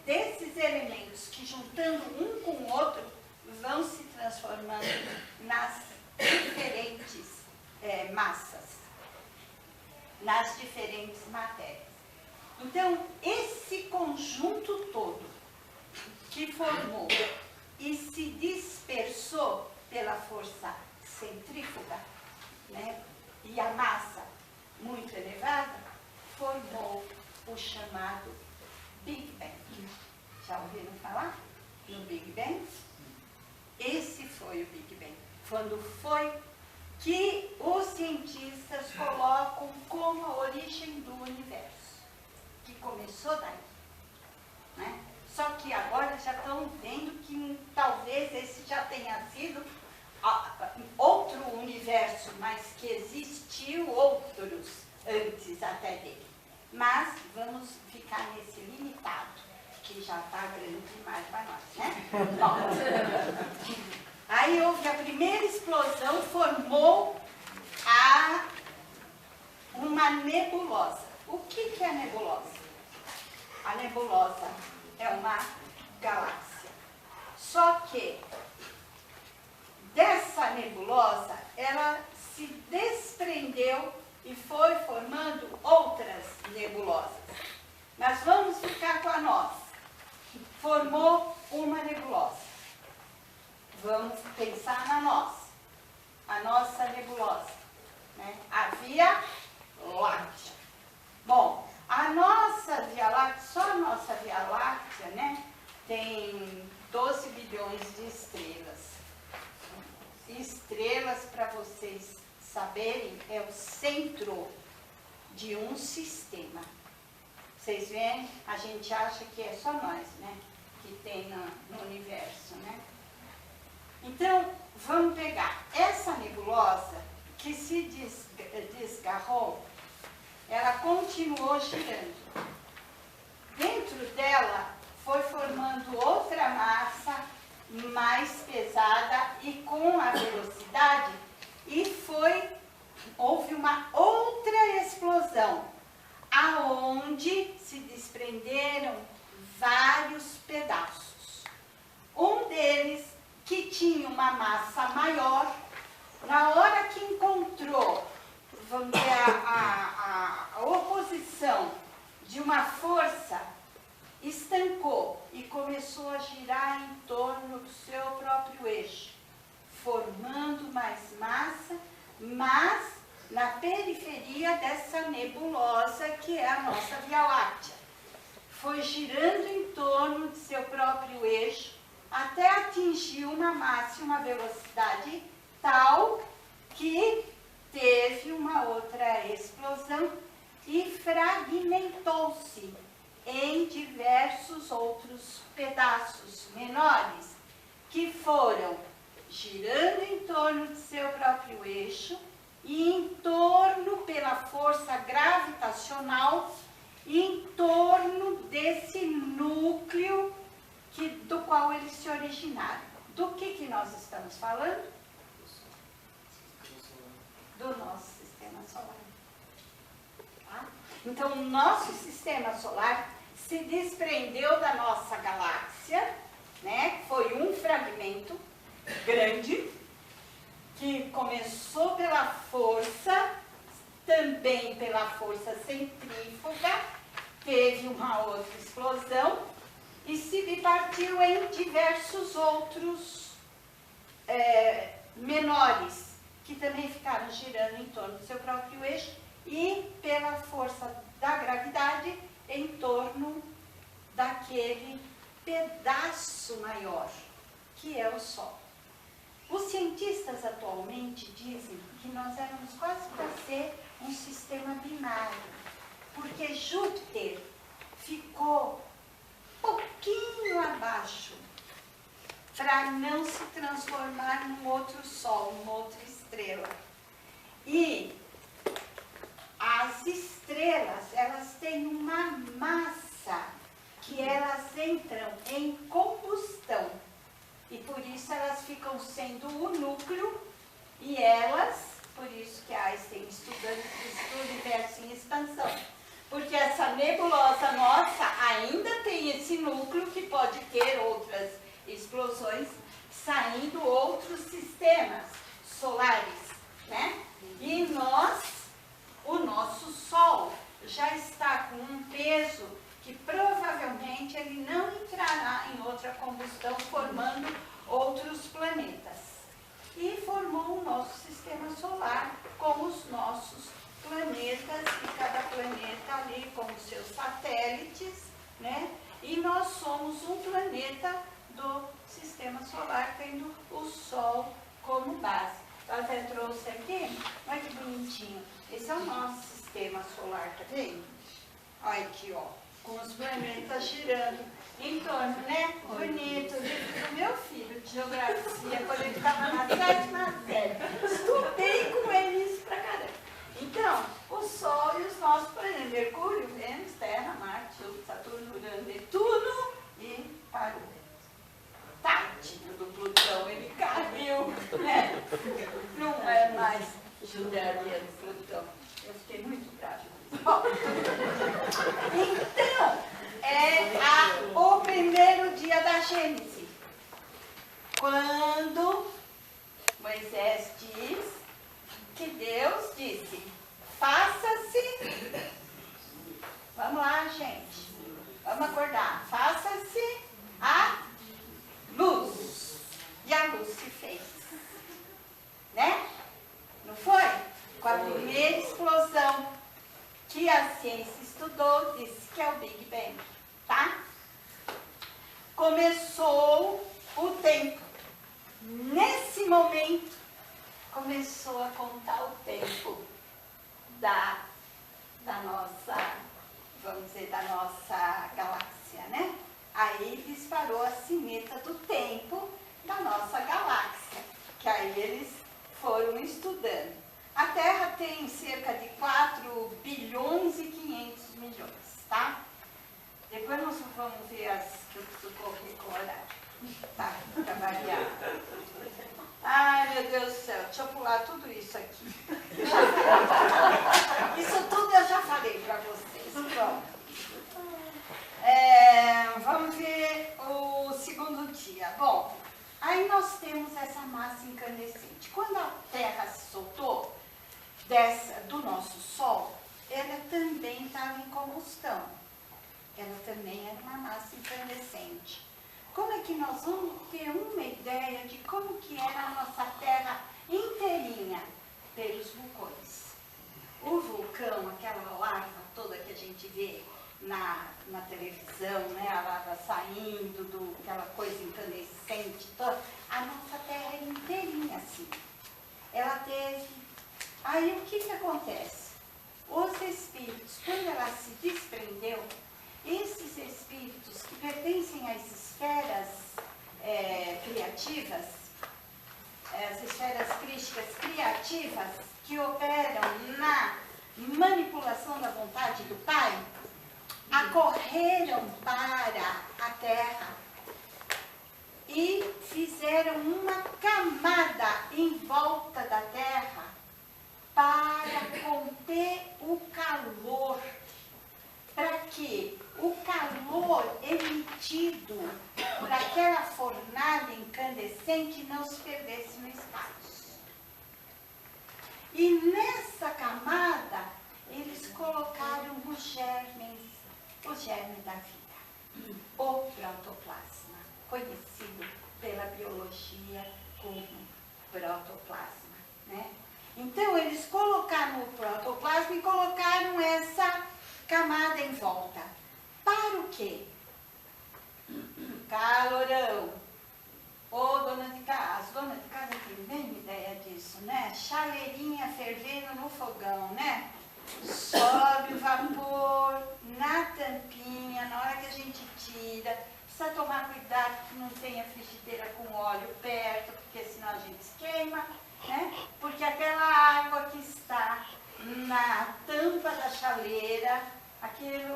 desses elementos que, juntando um com o outro, vão se transformando nas diferentes massas, nas diferentes matérias. Então, esse conjunto todo que formou e se dispersou pela força centrífuga, né, e a massa muito elevada, formou o chamado Big Bang. Já ouviram falar no Big Bang? Esse foi o Big Bang. Quando foi que os cientistas colocam como a origem do universo, que começou daí, né? Só que agora já estão vendo que talvez esse já tenha sido outro universo, mas que existiu outros antes até dele. Mas vamos ficar nesse limitado, que já está grande demais para nós, né? Bom, aí houve a primeira explosão, formou uma nebulosa. O que é a nebulosa? A nebulosa é uma galáxia. Só que dessa nebulosa, ela se desprendeu e foi formando outras nebulosas. Mas vamos ficar com a nossa. Formou uma nebulosa. Vamos pensar na nossa nebulosa, né? A Via Láctea. Bom, a nossa Via Láctea, só a nossa Via Láctea, né, tem 12 bilhões de estrelas. Estrelas, para vocês saberem, é o centro de um sistema. Vocês veem? A gente acha que é só nós, né, que tem no universo, né? Então, vamos pegar essa nebulosa que se desgarrou, ela continuou girando. Dentro dela foi formando outra massa mais pesada e com a velocidade, e houve uma outra explosão, aonde se desprenderam vários pedaços. Um deles, que tinha uma massa maior, na hora que encontrou, vamos dizer, a oposição de uma força, estancou e começou a girar em torno do seu próprio eixo, formando mais massa, mas na periferia dessa nebulosa que é a nossa Via Láctea. Foi girando em torno de seu próprio eixo, até atingir uma massa e uma velocidade tal que teve uma outra explosão e fragmentou-se em diversos outros pedaços menores, que foram girando em torno de seu próprio eixo e em torno, pela força gravitacional, em torno desse núcleo do qual eles se originaram. Do que nós estamos falando? Do nosso sistema solar. Tá? Então, o nosso sistema solar se desprendeu da nossa galáxia, né? Foi um fragmento grande, que começou pela força, também pela força centrífuga, teve uma outra explosão, e se bipartiu em diversos outros menores, que também ficaram girando em torno do seu próprio eixo e pela força da gravidade em torno daquele pedaço maior, que é o Sol. Os cientistas atualmente dizem que nós éramos quase para ser um sistema binário, porque Júpiter ficou pouquinho abaixo para não se transformar num outro Sol, numa outra estrela. E as estrelas, elas têm uma massa que elas entram em combustão. E por isso elas ficam sendo o núcleo, e elas, por isso que Einstein estuda o universo em expansão. Porque essa nebulosa nossa ainda tem esse núcleo que pode ter outras explosões, saindo outros sistemas solares, né? E o nosso Sol já está com um peso que provavelmente ele não entrará em outra combustão, formando outros planetas. E formou o nosso sistema solar com os nossos planetas, e cada planeta ali com os seus satélites, né? E nós somos um planeta do sistema solar, tendo o Sol como base. Eu até trouxe aqui, olha que bonitinho. Esse é o nosso sistema solar, tá vendo? Olha aqui, ó, com os planetas girando em torno, né? Bonito. O livro do meu filho de geografia, quando ele estava na 7ª série. Estudei com ele isso pra caramba. Então, o Sol e os nossos planetas, Mercúrio, Vênus, Terra, Marte, Júpiter, Saturno, Urano, Netuno, e parou. Tadinho do Plutão, ele caiu, né? Não é mais judiaria do Plutão. Eu fiquei muito brava com isso. Bom, então, o primeiro dia da Gênese, quando Moisés diz que Deus disse, faça-se, vamos lá, gente, vamos acordar, faça-se a luz. E a luz explosão que a ciência estudou disse que é o Big Bang, tá? Começou o tempo. Nesse momento, começou a contar o tempo da nossa, vamos dizer, da nossa galáxia, né? Aí disparou a sineta do tempo da nossa galáxia, que aí eles foram estudando. A Terra tem cerca de 4 bilhões e 500 milhões, tá? Depois nós vamos ver as que eu preciso correr com o horário, tá? Para variar. Ai, meu Deus do céu, deixa eu pular tudo isso aqui. Isso tudo eu já falei para vocês, pronto. Vamos ver o segundo dia. Bom, aí nós temos essa massa incandescente. Quando a Terra se soltou do nosso Sol, ela também estava em combustão. Ela também era uma massa incandescente. Como é que nós vamos ter uma ideia de como que era a nossa Terra inteirinha? Pelos vulcões. O vulcão, aquela lava toda que a gente vê na televisão, né? A lava saindo, aquela coisa incandescente toda, a nossa Terra é inteirinha assim. Ela teve... Aí o que acontece? Os espíritos, quando ela se desprendeu, esses espíritos que pertencem às esferas criativas, as esferas crísticas criativas que operam na manipulação da vontade do Pai, acorreram para a Terra e fizeram uma camada em volta da Terra para conter o calor, para que o calor emitido por aquela fornalha incandescente não se perdesse no espaço. E nessa camada, eles colocaram os germes da vida, o protoplasma, conhecido pela biologia como protoplasma, né? Então, eles colocaram o protoplasma e colocaram essa camada em volta. Para o quê? Calorão. Ô, dona de casa tem bem ideia disso, né? Chaleirinha fervendo no fogão, né? Sobe o vapor na tampinha, na hora que a gente tira. Precisa tomar cuidado que não tenha frigideira com óleo perto, porque senão a gente se queima, né? Porque aquela água que está na tampa da chaleira,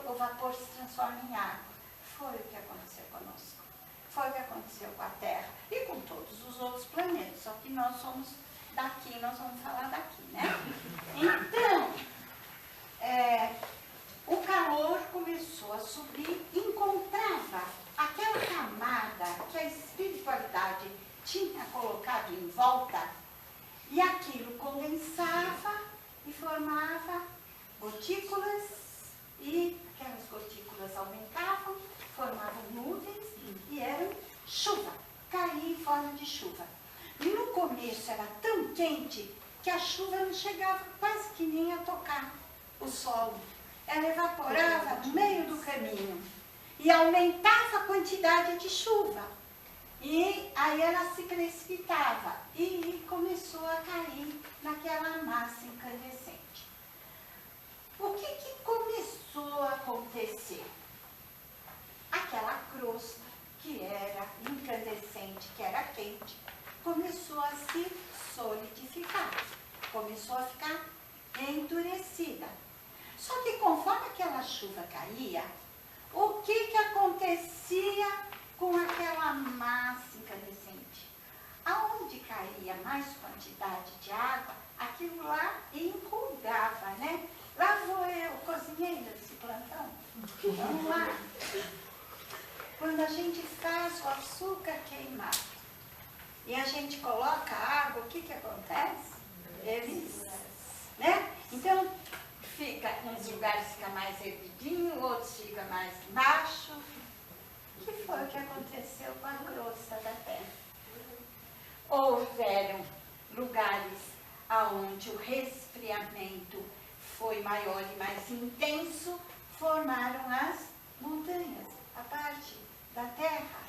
o vapor se transforma em água. Foi o que aconteceu conosco. Foi o que aconteceu com a Terra e com todos os outros planetas. Só que nós somos daqui, nós vamos falar daqui, né? Então, o calor começou a subir, encontrava aquela camada que a espiritualidade tinha colocado em volta, e aquilo condensava e formava gotículas, e aquelas gotículas aumentavam, formavam nuvens e eram chuva, caía em forma de chuva. E no começo era tão quente que a chuva não chegava quase que nem a tocar o solo. Ela evaporava no meio do caminho e aumentava a quantidade de chuva. E aí ela se precipitava e começou a cair naquela massa incandescente. O que começou a acontecer? Aquela crosta que era incandescente, que era quente, começou a se solidificar, começou a ficar endurecida. Só que conforme aquela chuva caía, o que acontecia com aquela massa incandescente? Aonde caía mais quantidade de água, aquilo lá enrugava, né? Lá vou eu, cozinheira desse plantão. Vamos lá. Quando a gente faz o açúcar queimado e a gente coloca água, o que acontece? Eles, né? Então, uns lugares fica mais erguidinho, outros fica mais baixo. O que foi o que aconteceu com a crosta da Terra? Houveram lugares onde o resfriamento foi maior e mais intenso, formaram as montanhas, a parte da terra.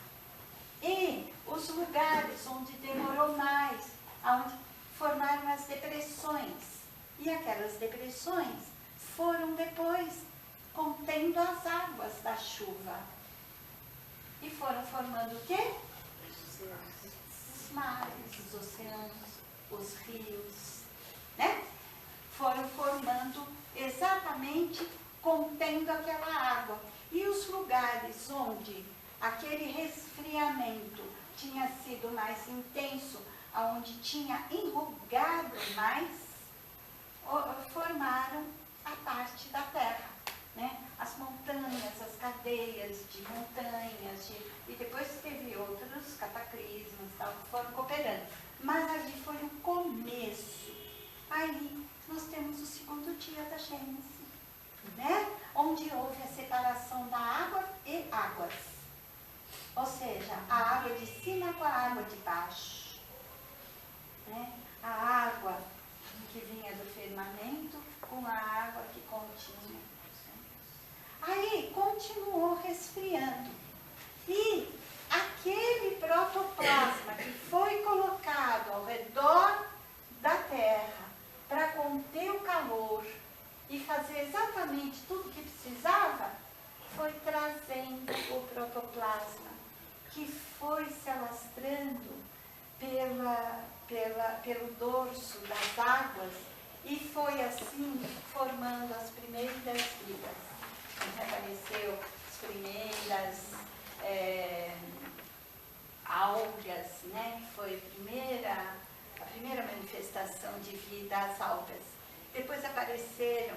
E os lugares onde demorou mais, onde formaram as depressões. E aquelas depressões foram depois contendo as águas da chuva. E foram formando o quê? Os mares, os oceanos, os rios, né? Foram formando exatamente contendo aquela água. E os lugares onde aquele resfriamento tinha sido mais intenso, onde tinha enrugado mais, formaram a parte da terra, né? As montanhas, as cadeias de montanhas, e depois teve outros cataclismos tal, que foram cooperando. Mas ali foi o começo. Aí nós temos o segundo dia da Gênese, né? Onde houve a separação da água e águas. Ou seja, a água de cima com a água de baixo, né? A água que vinha do firmamento com a água que continha. Aí continuou resfriando. E aquele protoplasma que foi colocado ao redor da Terra para conter o calor e fazer exatamente tudo o que precisava, foi trazendo o protoplasma, que foi se alastrando pelo dorso das águas e foi assim formando as primeiras vidas. Onde apareceu as primeiras algas, né? Foi a primeira manifestação de vida, as algas. Depois apareceram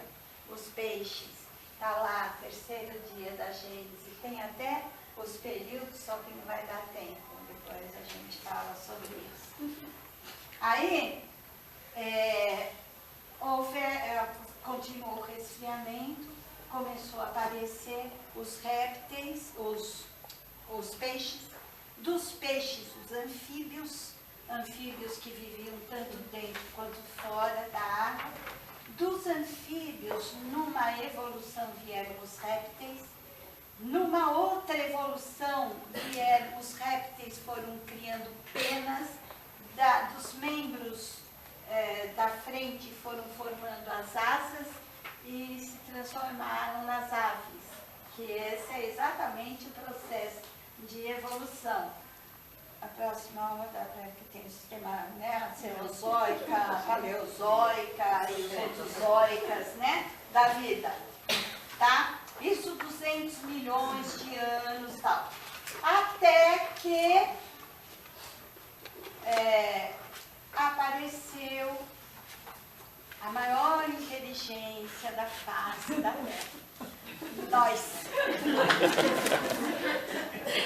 os peixes. Está lá, terceiro dia da Gênese. Tem até os períodos, só que não vai dar tempo. Depois a gente fala sobre isso. Aí, continuou o resfriamento, começou a aparecer os répteis, os peixes. Dos peixes, os anfíbios que viviam tanto dentro quanto fora da água. Dos anfíbios, numa evolução vieram os répteis. Numa outra evolução, os répteis foram criando penas, dos membros da frente foram formando as asas e se transformaram nas aves, que esse é exatamente o processo de evolução. A próxima aula que tem o sistema, né, Cenozoica, Paleozoica e Mesozoicas, né, da vida, tá? Isso 200 milhões de anos e tal. Até que apareceu a maior inteligência da face da Terra. Nós.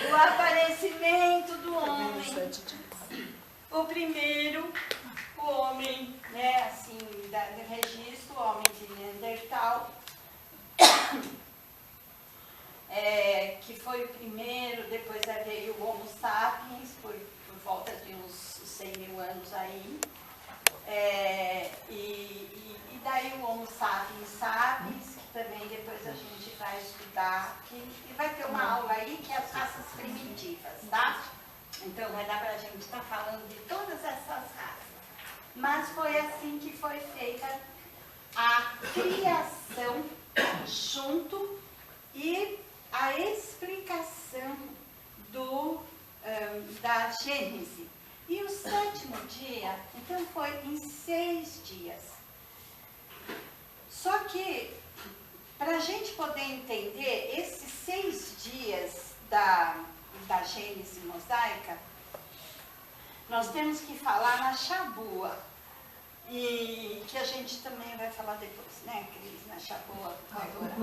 O aparecimento do homem. O primeiro, o homem, né, assim, do registro, o homem de Neandertal. Que foi o primeiro, depois veio o Homo sapiens, por volta de uns 100 mil anos aí. E daí o Homo sapiens sapiens, que também depois a gente vai estudar, e vai ter uma aula aí que é as raças primitivas, tá? Então vai dar pra gente estar falando de todas essas raças. Mas foi assim que foi feita a criação junto e a explicação da Gênese. E o sétimo dia, então, foi em 6 dias. Só que, para a gente poder entender esses 6 dias da Gênese mosaica, nós temos que falar na Chabua. E que a gente também vai falar depois, né, Cris? Na Chabua, agora.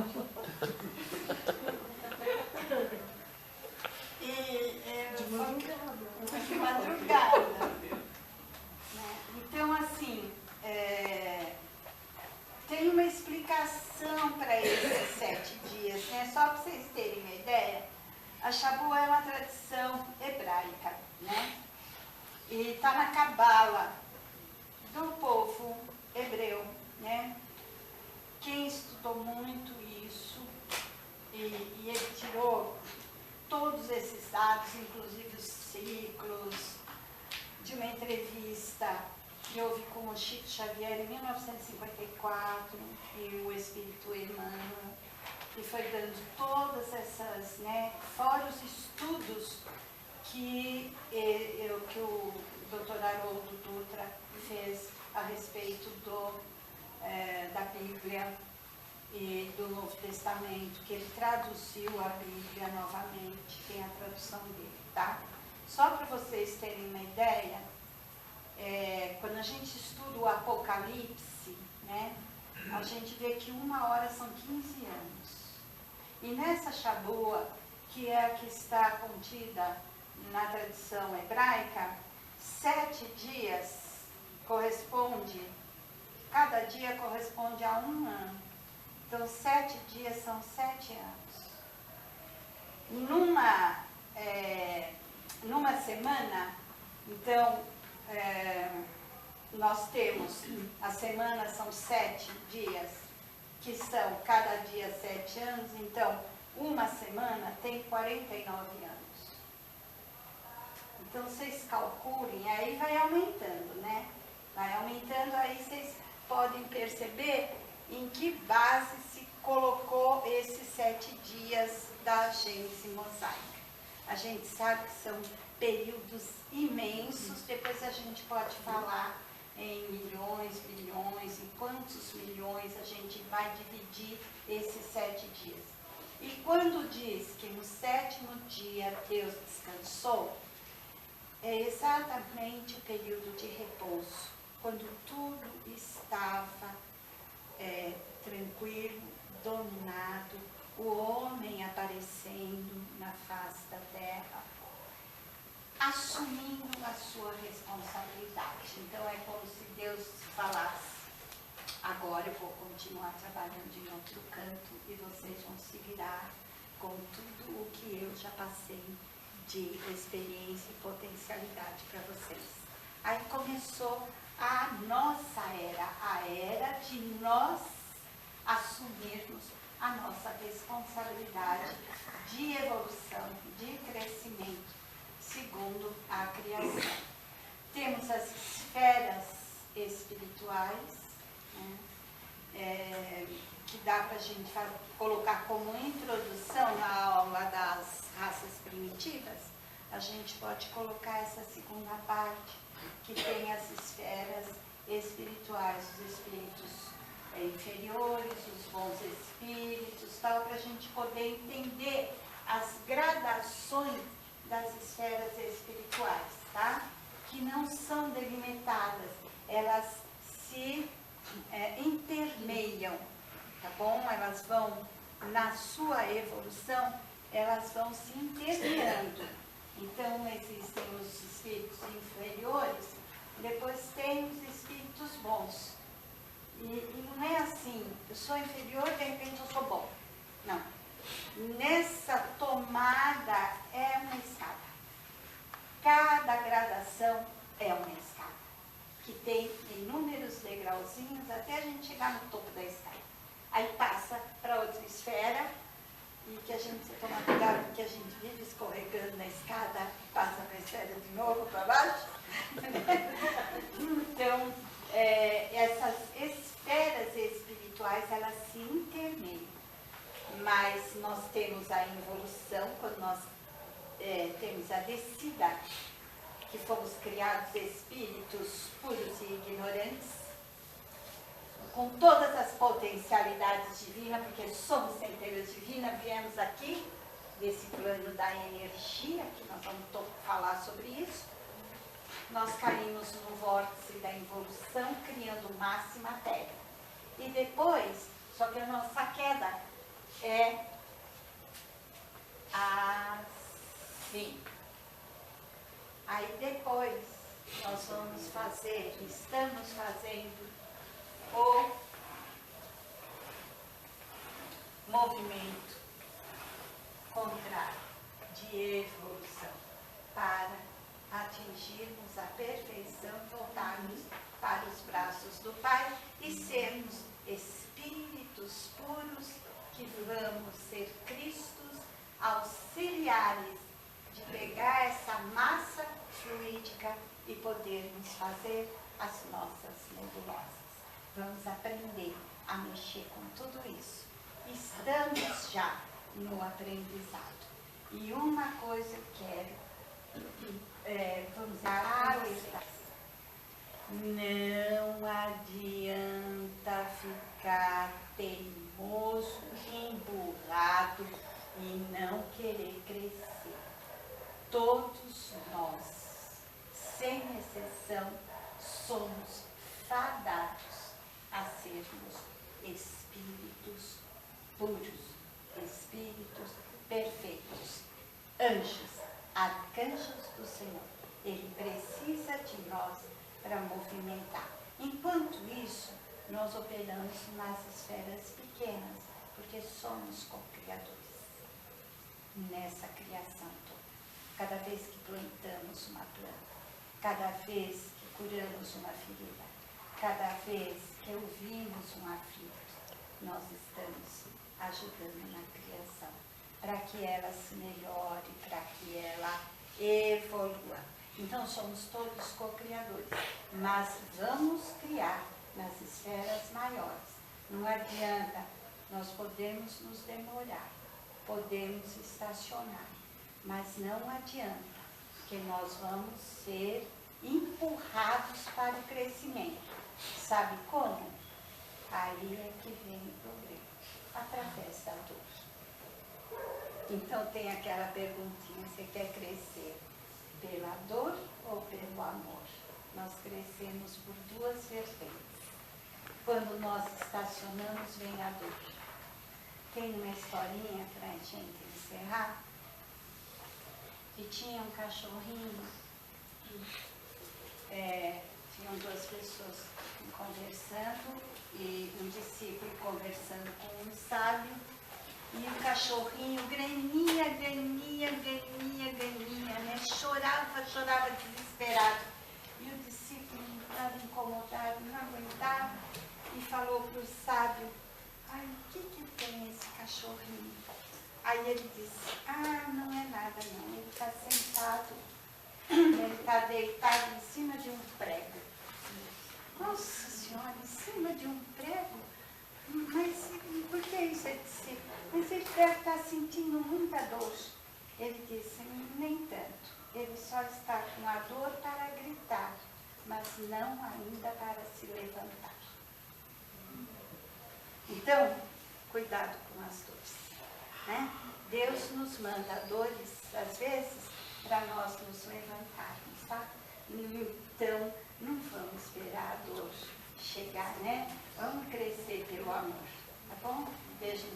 De madrugada. Então, assim, tem uma explicação para esses 7 dias, né? Só para vocês terem uma ideia, a Chabua é uma tradição hebraica, né? E está na Cabala do povo hebreu, né? quem estudou muito isso, e ele tirou todos esses dados, inclusive os ciclos, de uma entrevista que houve com o Chico Xavier em 1954, e o Espírito Emmanuel, e foi dando todas essas, né, fora os estudos que o Dr. Haroldo Dutra fez a respeito da Bíblia e do Novo Testamento, que ele traduziu a Bíblia novamente, tem a tradução dele, tá? Só para vocês terem uma ideia, quando a gente estuda o Apocalipse, né, a gente vê que 1 hora são 15 anos. E nessa Shabuah, que é a que está contida na tradição hebraica, 7 dias cada dia corresponde a 1 ano. Então, 7 dias são 7 anos. Numa semana, então, nós temos, a semana são 7 dias, que são cada dia 7 anos, então, uma semana tem 49 anos. Então, vocês calculem, aí vai aumentando, né? Vai aumentando, aí vocês podem perceber em que base se colocou esses 7 dias da Gênese mosaica. A gente sabe que são períodos imensos, depois a gente pode falar em milhões, bilhões, em quantos milhões a gente vai dividir esses 7 dias. E quando diz que no 7º dia Deus descansou, é exatamente o período de repouso, quando tudo estava tranquilo, dominado, o homem aparecendo na face da terra, assumindo a sua responsabilidade. Então é como se Deus falasse: agora eu vou continuar trabalhando em outro canto e vocês vão se virar com tudo o que eu já passei de experiência e potencialidade para vocês. Aí começou a nossa era, a era de nós assumirmos a nossa responsabilidade de evolução, de crescimento, segundo a criação. Temos as esferas espirituais, né, que dá para a gente colocar como introdução na aula das raças primitivas. A gente pode colocar essa segunda parte, que tem as esferas espirituais, os espíritos inferiores, os bons espíritos, tal, para a gente poder entender as gradações das esferas espirituais, tá? Que não são delimitadas, elas se intermeiam, tá bom? Elas vão, na sua evolução, elas vão se intermeando. Então, existem os espíritos inferiores, depois tem os espíritos bons. E não é assim, eu sou inferior, de repente eu sou bom. Não. Nessa tomada é uma escada. Cada gradação é uma escada, que tem inúmeros degrauzinhos até a gente chegar no topo da escada. Aí passa para outra esfera, e que a gente toma cuidado, porque a gente vive escorregando na escada, passa para a esfera de novo para baixo. Então, essas esferas espirituais, elas se intermeiam. Mas nós temos a involução, quando nós temos a descida, que fomos criados espíritos puros e ignorantes, com todas as potencialidades divinas, porque somos centelhas divinas, viemos aqui, desse plano da energia, que nós vamos falar sobre isso. Nós caímos no vórtice da involução, criando máxima matéria. E depois, só que a nossa queda é assim. Aí depois, nós estamos fazendo o movimento contrário de evolução para atingirmos a perfeição, voltarmos para os braços do Pai e sermos espíritos Cristos puros, que vamos ser Cristos auxiliares de pegar essa massa fluídica e podermos fazer as nossas nebulosas. Vamos aprender a mexer com tudo isso. Estamos já no aprendizado. E uma coisa eu quero, vamos alertar. Não adianta ficar teimoso, emburrado e não querer crescer. Todos nós, sem exceção, somos fadados a sermos espíritos puros, espíritos perfeitos, anjos, arcanjos do Senhor. Ele precisa de nós para movimentar. Enquanto isso, nós operamos nas esferas pequenas, porque somos co-criadores nessa criação toda. Cada vez que plantamos uma planta, cada vez que curamos uma ferida, cada vez que ouvimos um aflito, nós estamos ajudando na criação, para que ela se melhore, para que ela evolua. Então, somos todos co-criadores, mas vamos criar nas esferas maiores. Não adianta, nós podemos nos demorar, podemos estacionar, mas não adianta, porque nós vamos ser empurrados para o crescimento. Sabe como? Aí é que vem o problema, através da dor. Então tem aquela perguntinha, você quer crescer pela dor ou pelo amor? Nós crescemos por duas vertentes. Quando nós estacionamos, vem a dor. Tem uma historinha para a gente encerrar, que tinha um cachorrinho, tinham duas pessoas conversando, e um discípulo conversando com um sábio, e o cachorrinho grania, né? Chorava desesperado. E o discípulo estava incomodado, não aguentava, e falou para o sábio: ai, o que tem esse cachorrinho? Aí ele disse: não é nada não, ele está sentado, ele está deitado em cima de um prego. Nossa Senhora, em cima de um prego? Mas por que isso? Ele disse: mas ele deve estar sentindo muita dor. Ele disse: nem tanto, ele só está com a dor para gritar, mas não ainda para se levantar. Então, cuidado com as dores, né? Deus nos manda dores, às vezes, para nós nos levantarmos, tá? Então, não vamos esperar a dor chegar, né? Vamos crescer pelo amor, tá bom? Beijo.